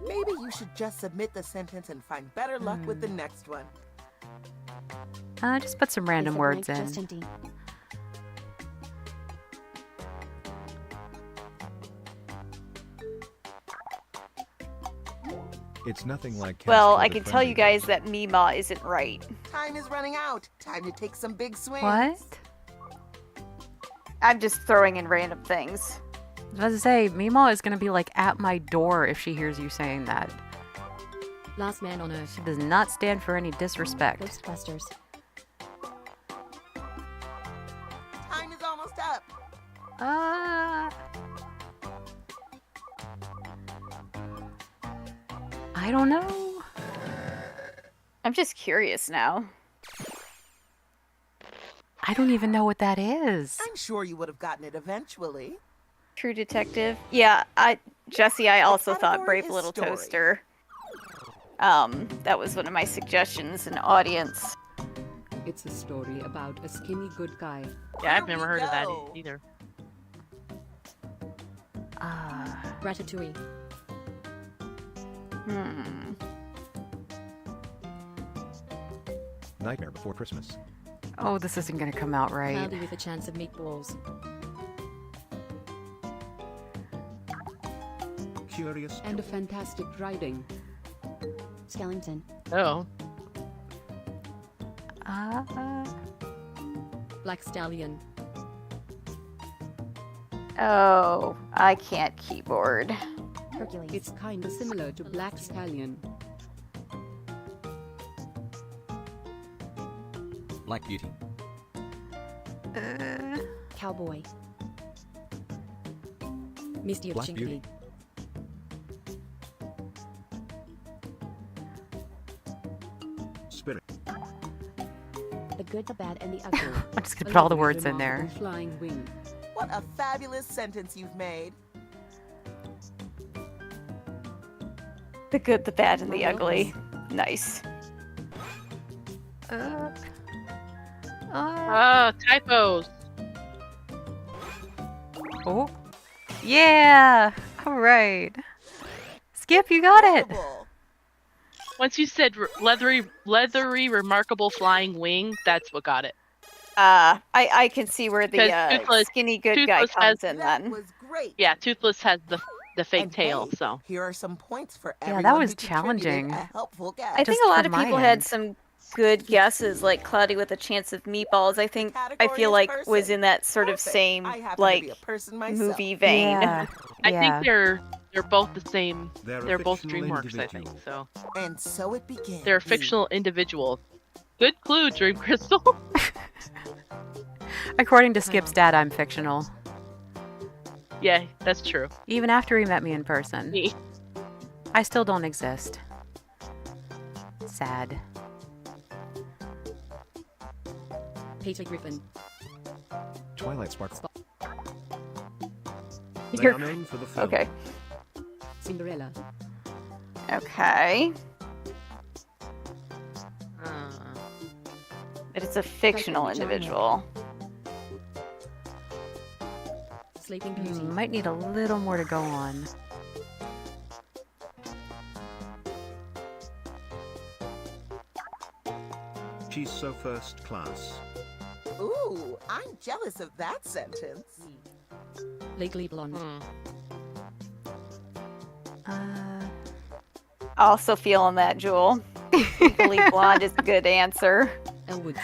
Maybe you should just submit the sentence and find better luck with the next one. Just put some random Is the words blank in. Just empty. It's nothing like. Well, Casper I the can tell you Friendly guys that Mima isn't right. Time is running out. Time to take some big swings. What? I'm just throwing in random things. I was about to say, Mima is gonna be like at my door if she hears you saying that. Last man on Earth. She does not stand for any disrespect. Ghostbusters. Time is almost up. I don't know. I'm just curious now. I don't even know what that is. I'm sure you would have gotten it eventually. True Detective. Yeah, Jesse, I also thought category Brave is Little story. Toaster. That was one of my suggestions in audience. It's a story about a skinny good guy. Yeah, I've never we heard of that go. either. Ratatouille. Nightmare Before Christmas. Oh, this isn't gonna come out right. Cloudy with a chance of meatballs. Curious. And a fantastic riding. Skellington. Oh. Black Stallion. Oh, I can't keyboard. Hercules. It's kinda similar to Black Stallion. Black Beauty. Cowboy. Misty of Black Chinkley. Beauty. Spirit. The Good, the Bad, and the Ugly. I'm just gonna A put all the lovely, words in there. remarkable Flying wing. What a fabulous sentence you've made. The Good, the Bad, and the Ugly. Nice. Typos. Oh. Yeah! Alright. Skip, you got it! Incredible. Once you said leathery, remarkable flying wing, that's what got it. I can see where the 'Cause Toothless- skinny good guy Toothless comes has- in That then. was great. Yeah, Toothless has the fake And tail, hey, so. Here are some points for Yeah, everyone that was who contributed challenging. A helpful guess. I think Just a lot from of my people had end. some good guesses, like Cloudy with a Chance of Meatballs. I think I Category feel is like person. was in that sort of Perfect. same I happen to like be a person myself. movie vein. Yeah. I yeah. think they're both the same. They're a They're both fictional DreamWorks, I think. individual. So And so it begins. they're fictional individuals. Good clue, Dream Crystal. According to Skip's dad, I'm fictional. Yeah, that's true. Even after he met me in person. Me. I still don't exist. Sad. Peter Griffin. Twilight Sparkle. They You're- are known for the film. Okay. Cinderella. Okay. Uh, But it's a fictional Vagina. individual. Sleeping Beauty. Might need a little more to go on. She's so first class. Ooh, I'm jealous of that sentence. Legally Blonde. Also feeling that, Jewel. Legally Blonde is a good answer. Elwood.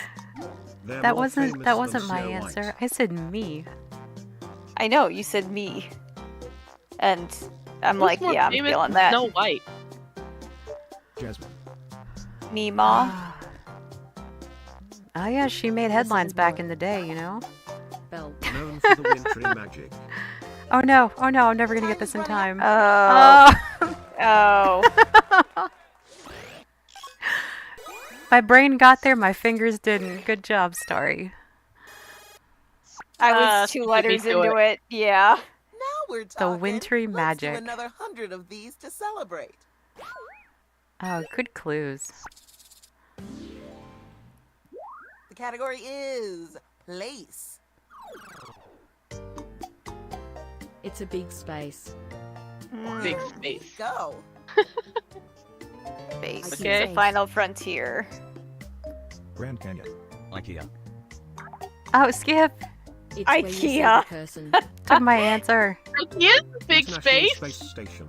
They're That more wasn't famous that than wasn't my Snow White. answer. I said me. I know, you said me. And I'm who's like, more yeah, I'm famous feeling than that. Snow White. Jasmine. Me, Ma. Oh yeah, she made headlines back in the day, you know? Belle. Known for the wintry magic. Oh no, I'm never gonna get this in time. Oh. Oh. Oh. My brain got there, my fingers didn't. Good job, Starry. I was she 2 beat me letters to into it. Yeah. Now we're talking. wintry Let's magic. do another 100 of these to celebrate. Oh, good clues. The category is place. It's a big space. Big Here we space. Go. Space. Okay. The final frontier. Grand Canyon. IKEA. Oh, Skip It's where you see IKEA. the person. took my answer. Yes, big International space. Space Station.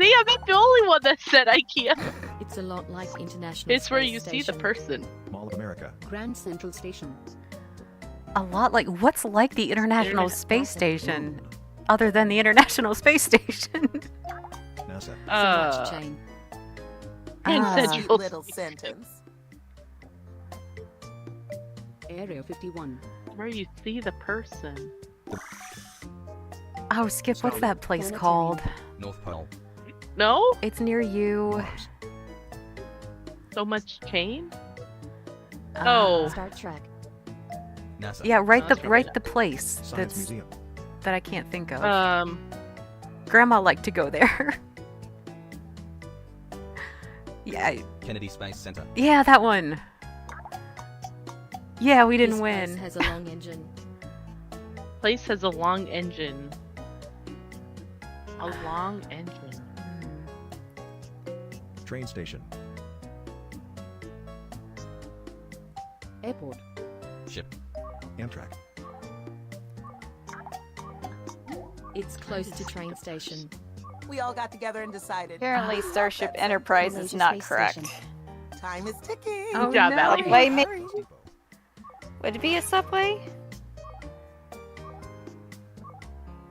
See, I'm not the only one that said IKEA. It's a lot like International It's where Space you see the Station. person. Mall of America. Grand Central Station. A lot like what's like the International Space Station, other than the International Space Station? NASA. So much chain. Sweet little sentence. Area 51. Where you see the person. Oh, Skip, what's that place called? North Pole. No? It's near you. Mars. So much chain? Uh, Oh. Star Trek. NASA. Yeah, right Oh, the that's place Science that's Museum. that I can't think of. Grandma Grandma liked to go there. Yeah, Kennedy Space Center. yeah, that one. Yeah, we didn't This place win. has a long engine. Place has a long engine. A long engine. Train station. Airport. Ship. Amtrak. It's close to train station. We all got together and decided. Apparently, Starship Enterprise is Major not space correct. station. Time is ticking. Oh, Good job, no. Allie. Wait, ma- Hurry. Would it be a subway?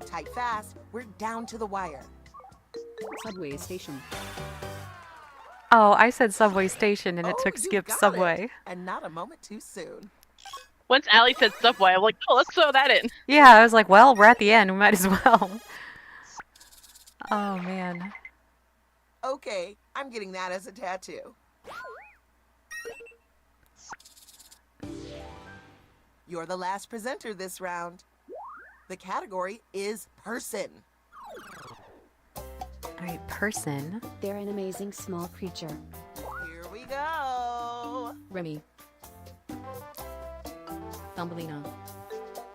Type fast. We're down to the wire. Subway station. Oh, I said subway station and it Oh, took you Skip's got subway. it. And not a moment too soon. Once Allie said subway, I'm like, oh, let's throw that in. Yeah, I was like, well, we're at the end. We might as well. Oh, man. Okay, I'm getting that as a tattoo. You're the last presenter this round. The category is person. All right, person. They're an amazing small creature. Here we go. Remy. Thumbelina.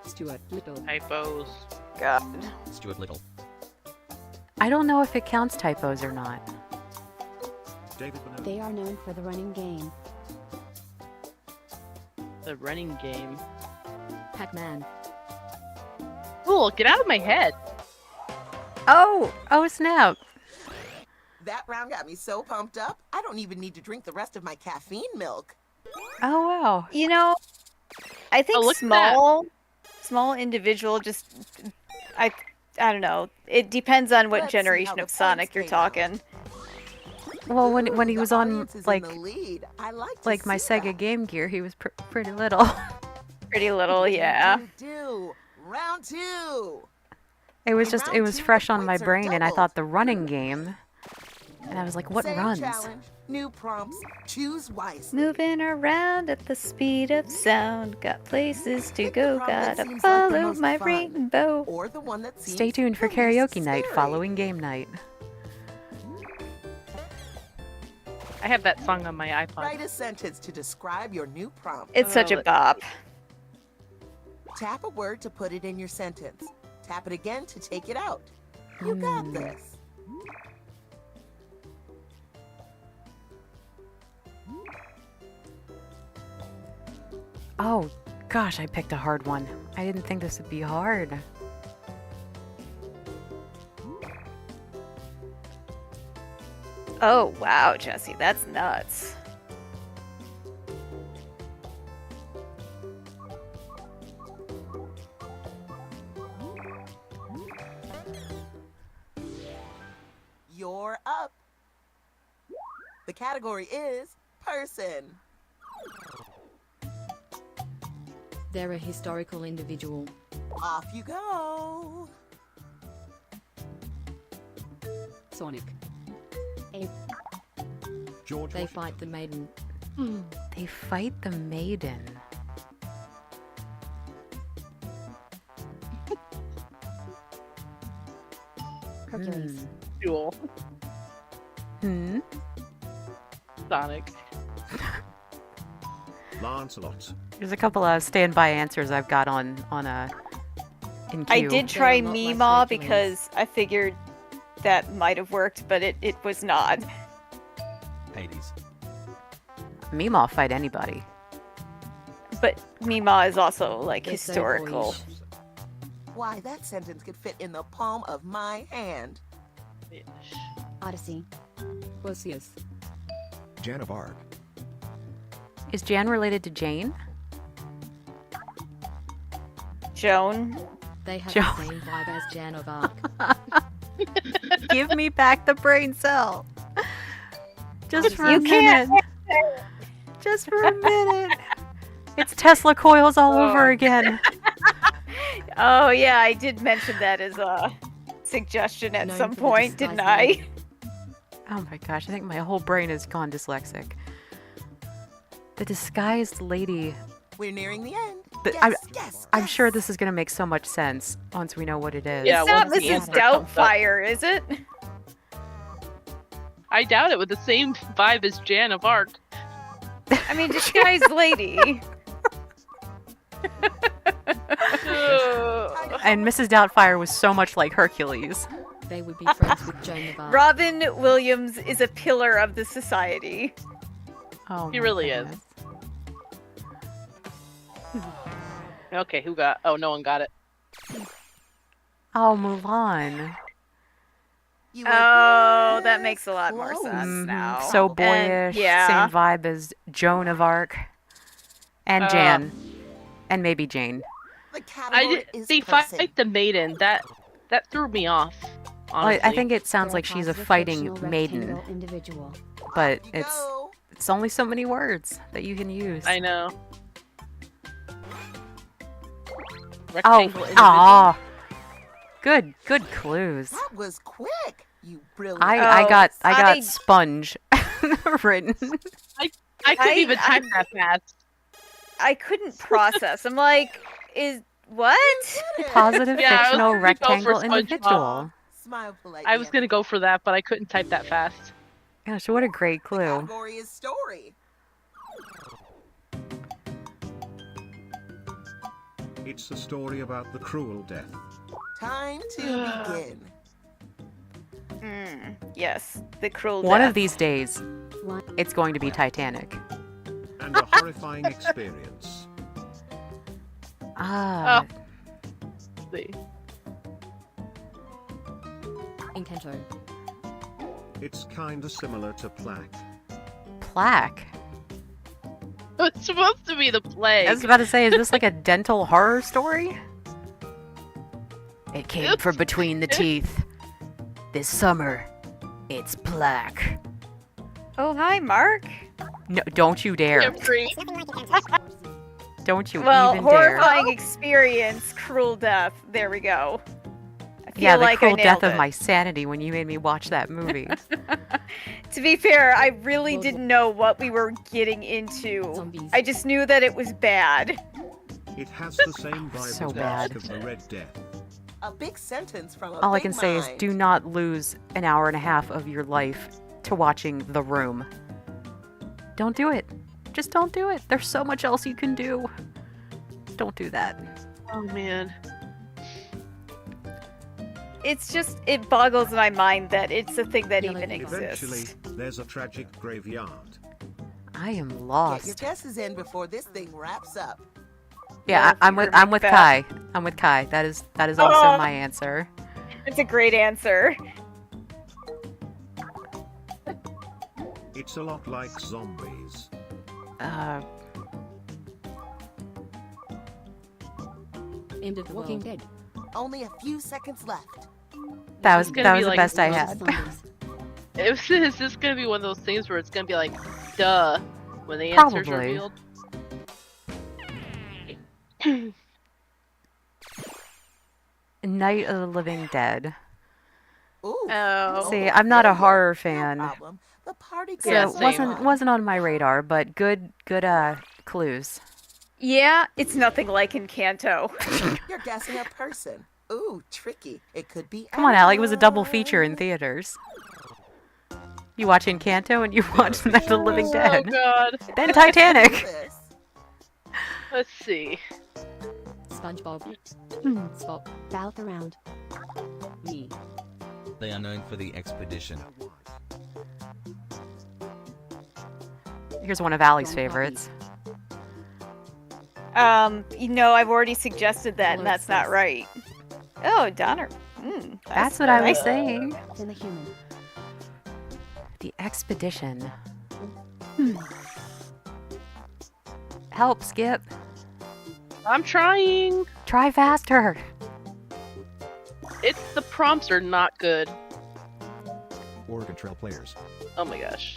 Stuart Little. Typos. God. Stuart Little. I don't know if it counts typos or not. David Bonanno. They are known for the running game. The running game. Pac-Man. Cool, get out of my head. Oh, oh snap. That round got me so pumped up, I don't even need to drink the rest of my caffeine milk. Oh, wow. You know, I think Oh, look at that. small individual just, I don't know. It depends on what Let's see how generation the of Sonic points you're came out. talking. Well, when he Ooh, was the on, audience is like, in the lead. I like to like my see Sega that. Game Gear, he was pretty little. Pretty little, yeah. Do. Round two. It was In just, round it was two, fresh the on my points are brain, and I doubled. thought the running game. And I was like, what Same runs? challenge, new prompts. Choose wisely. Moving around at the speed of sound. Got places to Pick the go. prompt that Gotta seems like the follow most my fun. rainbow. Or the one that seems Stay tuned for the least karaoke night scary. following game night. I have that song on my iPod. Write a sentence to describe your new prompt. It's such a let's bop. Tap a word to put it in your sentence. Tap it again to take it out. You got this. Oh, gosh, I picked a hard one. I didn't think this would be hard. Oh, wow, Jesse, that's nuts. You're up. The category is person. They're a historical individual. Off you go. Sonic. George They Washington. fight the maiden. They fight the maiden. Hercules. Jewel. Hmm? Sonic. Lancelot. There's a couple of standby answers I've got on in queue. I did try They're a lot like Meemaw Hercules. because I figured that might have worked, but it was not. Hades. Meemaw fight anybody. But Meemaw is also like They're so historical. boyish. Why, that sentence could fit in the palm of my hand. Odyssey. Perseus. Joan of Arc. Is Jan related to Jane? Joan. They have Joan. the same vibe as Jan of Arc. Give me back the brain cell. Just for You a minute. Just for a minute. It's Tesla coils all over again. Oh yeah, I did mention that as a suggestion at Known some for the point, didn't disguised I? lady. Oh my gosh, I think my whole brain has gone dyslexic. The disguised lady. We're nearing the end. But I'm sure this is going to make so much sense once we know what it is. Yeah, It's not once the Mrs. answer comes up. Doubtfire, is it? I doubt it with the same vibe as Jan of Arc. I mean, disguised lady. And Mrs. Doubtfire was so much like Hercules. They would be friends with Joan of Arc. Robin Williams is a pillar of the society. Oh, He my really is. goodness. Okay, who got? Oh, no one got it. Oh, Mulan. You were Oh, that this makes a lot more close. sense Mhm. now. So And, boyish. yeah. Same vibe as Joan of Arc. And Jan. And maybe Jane. The I category did, is the person. fight the maiden that threw me off. Well, Honestly. I think it sounds like she's a fighting maiden, Individual. but Off you go. it's only so many words that you can use. I know. Oh, Rectangle individual. aw. Good clues. That was quick. You brilliant. I Oh, got I- sponge written. I couldn't I- even type that fast. I couldn't process. I'm like, what? Positive Yeah, I was fictional gonna go for rectangle SpongeBob. individual. Smile politely. I was gonna go for that, but I couldn't type that fast. Gosh, what a great The clue. category is story. It's a story about the cruel death. Time to begin. Yes, the cruel One death. of these days, it's going to be Titanic. And a horrifying experience. Ah, See. Encanto. It's kinda similar to plaque. plaque. It's supposed to be the plague. I was about to say, is this like a dental horror story? It came from between the teeth. This summer, it's plaque. Oh, hi, Mark. No, don't you dare. Jeffrey. Don't you Well, even dare. horrifying experience, cruel death. There we go. I feel Yeah, the like I cruel death nailed of it. my sanity when you made me watch that movie. To be fair, I really didn't know what we were getting into. Zombies. I just knew that it was bad. It has the same vibe So as bad. Mask of the Red Death. A big sentence from a All I big can say is mind. do not lose an hour and a half of your life to watching The Room. Don't do it. Just don't do it. There's so much else you can do. Don't do that. Oh man. It's just, it boggles my mind that it's a thing that Yellow even fever. Eventually, exists. there's a tragic graveyard. I am Get your lost. guesses in before this thing wraps up. Yeah, I'm Fever with Macbeth. Kai. I'm with Kai. That is also Oh. my answer. It's a great answer. It's a lot like zombies. End of the Walking Dead. Only a few seconds left. that was gonna that be was the like best I one of had. Zombies. Is this gonna be one of those things where it's gonna be like, duh, when the answer's Probably. revealed? Night of the Living Dead. Ooh. Oh. See, I'm not a there you go. horror No fan, problem. The party so Yeah, goes it same. wasn't on my radar. But good clues. Yeah, it's nothing like Encanto. You're guessing a person. Ooh, tricky. It could be. Come on, Alec. It was a double anyone. feature in theaters. You watch Encanto and you watch Night of the Living Oh Dead. god. Then Titanic. This. Let's see. SpongeBob. Spot. Balk around. Me. They are known for the expedition. Here's one of Allie's favorites. I've already suggested that, and Well, that's not it's- right. Oh, Donner. That's what I was nice. saying. Then the human. The expedition. Help, Skip. I'm trying. Try faster. The prompts are not good. Oregon Trail players. Oh my gosh.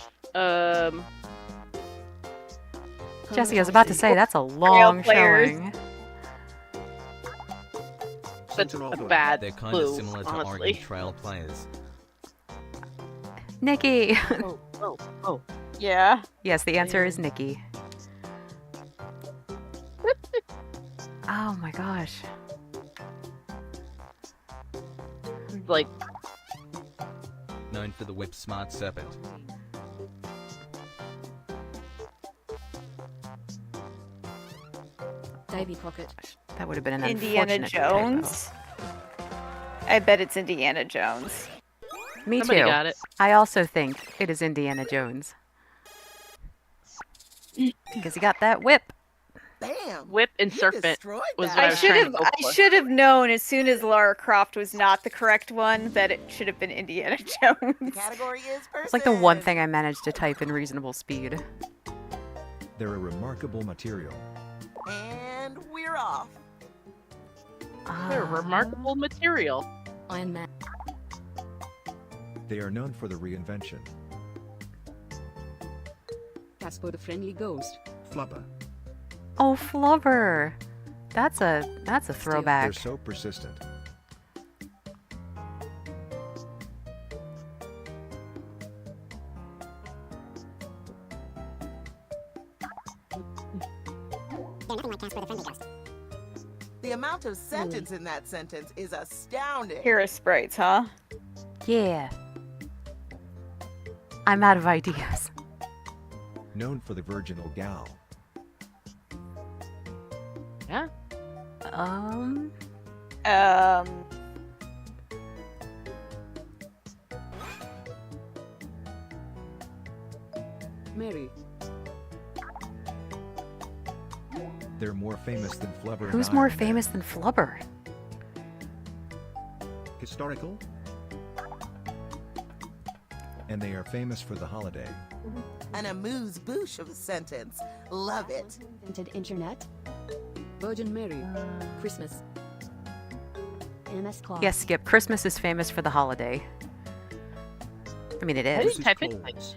Jesse, I was about to say, that's a long players. showing. That's Sentinel a Blue. bad They're kind clue, of similar to honestly. Oregon Trail players. Nikki. Oh. Yeah. Yes, the answer is Nikki. Oh my gosh. Like, Known for the whip smart serpent. Davy Crockett. That would have been an Indiana unfortunate typo. Jones. I bet it's Indiana Jones. Me somebody too. got it. I also think it is Indiana Jones. Because he got that whip. Bam! Whip and You serpent destroyed was that. what I I was should trying have. to go I for. should have known as soon as Lara Croft was not the correct one that it should have been Indiana The Jones. category is person. It's like the one thing I managed to type in reasonable speed. They're a remarkable material. And we're off. They're remarkable material. Iron Man. They are known for the reinvention. Casper the Friendly Ghost. Flubber. Oh, Flubber. That's a They're throwback. so persistent. The amount of sentence in that sentence is astounding. Hero sprites, huh? Yeah. I'm out of ideas. Known for the virginal gal. Yeah. Um. Mary. They're more famous than Flubber. and Who's more Iron Man. famous than Flubber? Historical. And they are famous for the holiday. An amuse-bouche of a sentence. Love it. Invented internet. Virgin Mary. Christmas. MS Claus. Yes, Skip. Christmas is famous for the holiday. I mean, it I is. didn't type it. Coles.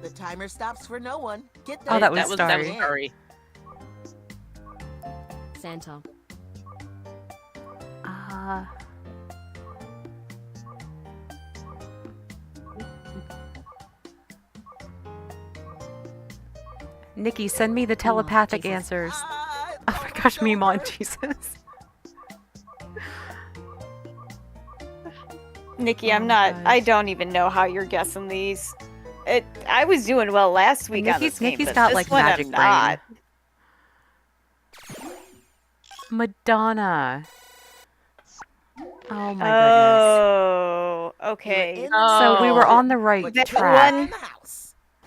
The timer stops for no one. Get Oh, that was that was Starry. Starry. Santa. Nikki, send me the telepathic Jesus. answers. Oh my gosh, meme on Jesus. Nikki, Oh I'm my not. I gosh. don't even know how you're guessing these. I was doing well last week on this game, Nikki's but got, this like, one magic I'm brain. not. Madonna. Oh my goodness. Oh, okay. So we were on the right But That track.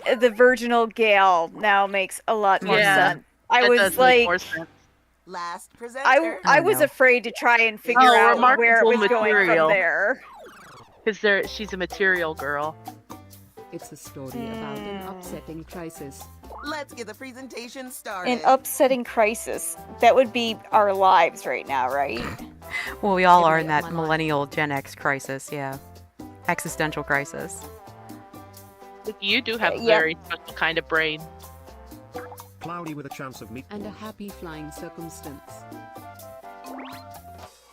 one, the virginal Gale now makes a lot more Yeah, sense. I That was does make like, more sense. Last presenter. I Oh, was no. afraid to try and figure Oh, out where it remarkable was going material. from there. Because she's a material girl. It's a story about an upsetting crisis. Let's get the presentation started. An upsetting crisis. That would be our lives right now, right? Well, we all are Every in day of that my life. millennial Gen X crisis, yeah. Existential crisis. You do have a Yep. very special kind of brain. Cloudy with a chance of meat. And a happy flying circumstance.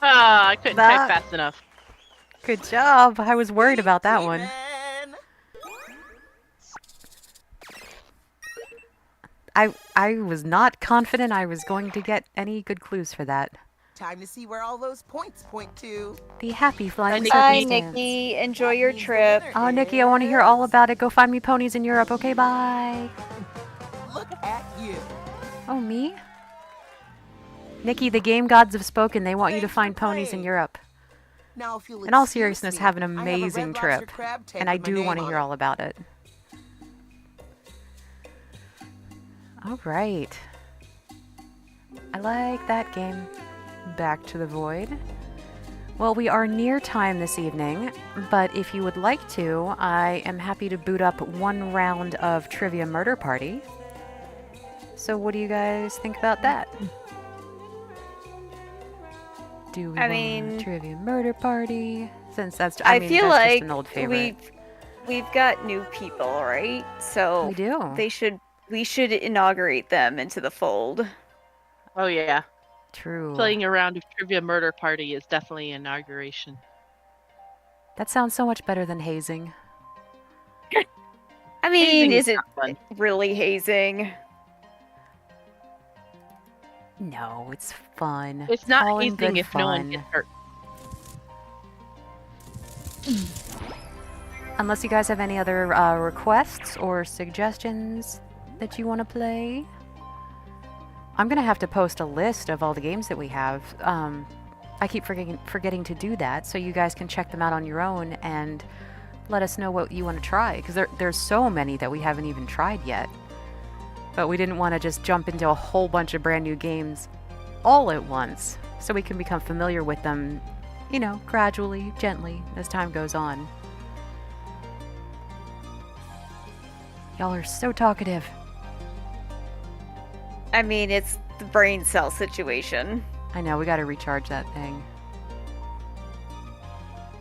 Ah, I couldn't That- type fast enough. Good job. I was worried about that one. Amen. I was not confident I was going to get any good clues for that. Time to see where all those points point to. The happy flying Nikki. Bye, circumstance. Nikki. Enjoy your Means the trip. winner Oh, Nikki, I want to hear all about it. Go find me ponies in Europe. Okay, bye. Look at you. Oh, me? Nikki, the game gods have spoken. They want you to Thanks for find ponies in playing. Europe. Now, if you'll In all excuse seriousness, me, have an I have a amazing Red Lobster trip. crab tank And I with my do name want to on hear it. all about it. All right. I like that game. Back to the void. Well, we are near time this evening, but if you would like to, I am happy to boot up one round of Trivia Murder Party. So what do you guys think about that? Do we I want mean- Trivia Murder Party? Since that's, I mean, feel that's like just an old favorite. we've got new people, right? So We do. we should inaugurate them into the fold. Oh yeah, True. playing a round of Trivia Murder Party is definitely inauguration. That sounds so much better than hazing. I mean, Hazing is it not fun. really hazing? No, it's fun. It's not all in hazing good if no one fun. gets hurt. Unless you guys have any other requests or suggestions that you want to play. I'm going to have to post a list of all the games that we have. I keep forgetting to do that, so you guys can check them out on your own and let us know what you want to try. Because there's so many that we haven't even tried yet. But we didn't want to just jump into a whole bunch of brand new games all at once. So we can become familiar with them, you know, gradually, gently, as time goes on. Y'all are so talkative. I mean, it's the brain cell situation. I know, we gotta recharge that thing.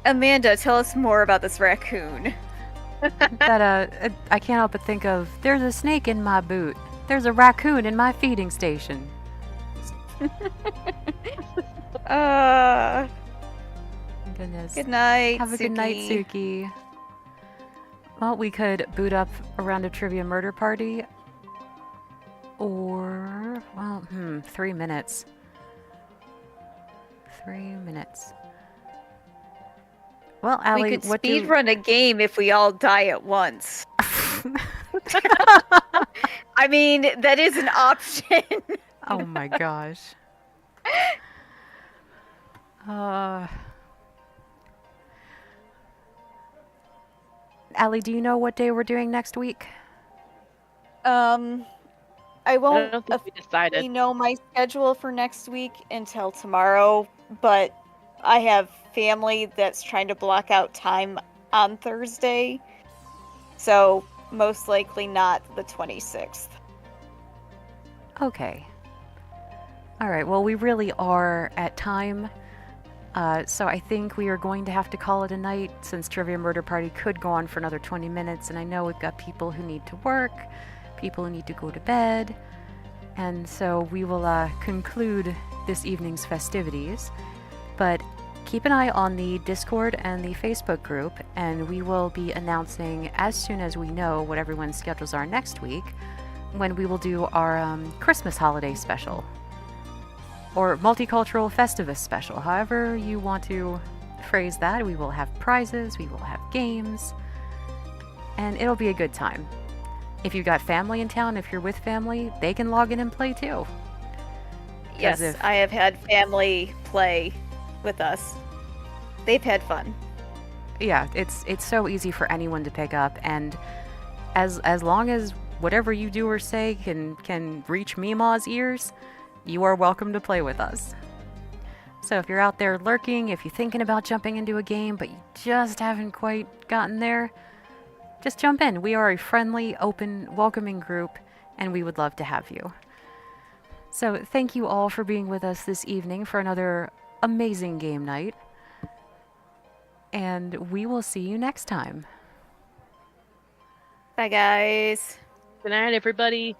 Amanda, tell us more about this raccoon. That, I can't help but think of, there's a snake in my boot. There's a raccoon in my feeding station. Goodness. Good night, Have a good night, Suki. Suki. Well, we could boot up a round of Trivia Murder Party. Or, well, 3 minutes. 3 minutes. Well, Allie, We could what do speed run a game if we all die at once. I mean, that is an option. Oh my gosh. Allie, do you know what day we're doing next week? I won't don't think we decided. officially know my schedule for next week until tomorrow, but I have family that's trying to block out time on Thursday, so most likely not the 26th. Okay. Alright, well, we really are at time. So I think we are going to have to call it a night since Trivia Murder Party could go on for another 20 minutes, and I know we've got people who need to work, people who need to go to bed, and so we will conclude this evening's festivities. But keep an eye on the Discord and the Facebook group, and we will be announcing as soon as we know what everyone's schedules are next week when we will do our Christmas holiday special. Or multicultural Festivus special, however you want to phrase that. We will have prizes, we will have games, and it'll be a good time. If you've got family in town, if you're with family, they can log in and play too. Yes, I have had family play with us. They've had fun. Yeah, it's so easy for anyone to pick up, and as long as whatever you do or say can reach Meemaw's ears, you are welcome to play with us. So if you're out there lurking, if you're thinking about jumping into a game but you just haven't quite gotten there, just jump in. We are a friendly, open, welcoming group, and we would love to have you. So thank you all for being with us this evening for another amazing game night. And we will see you next time. Bye, guys. Good night, everybody.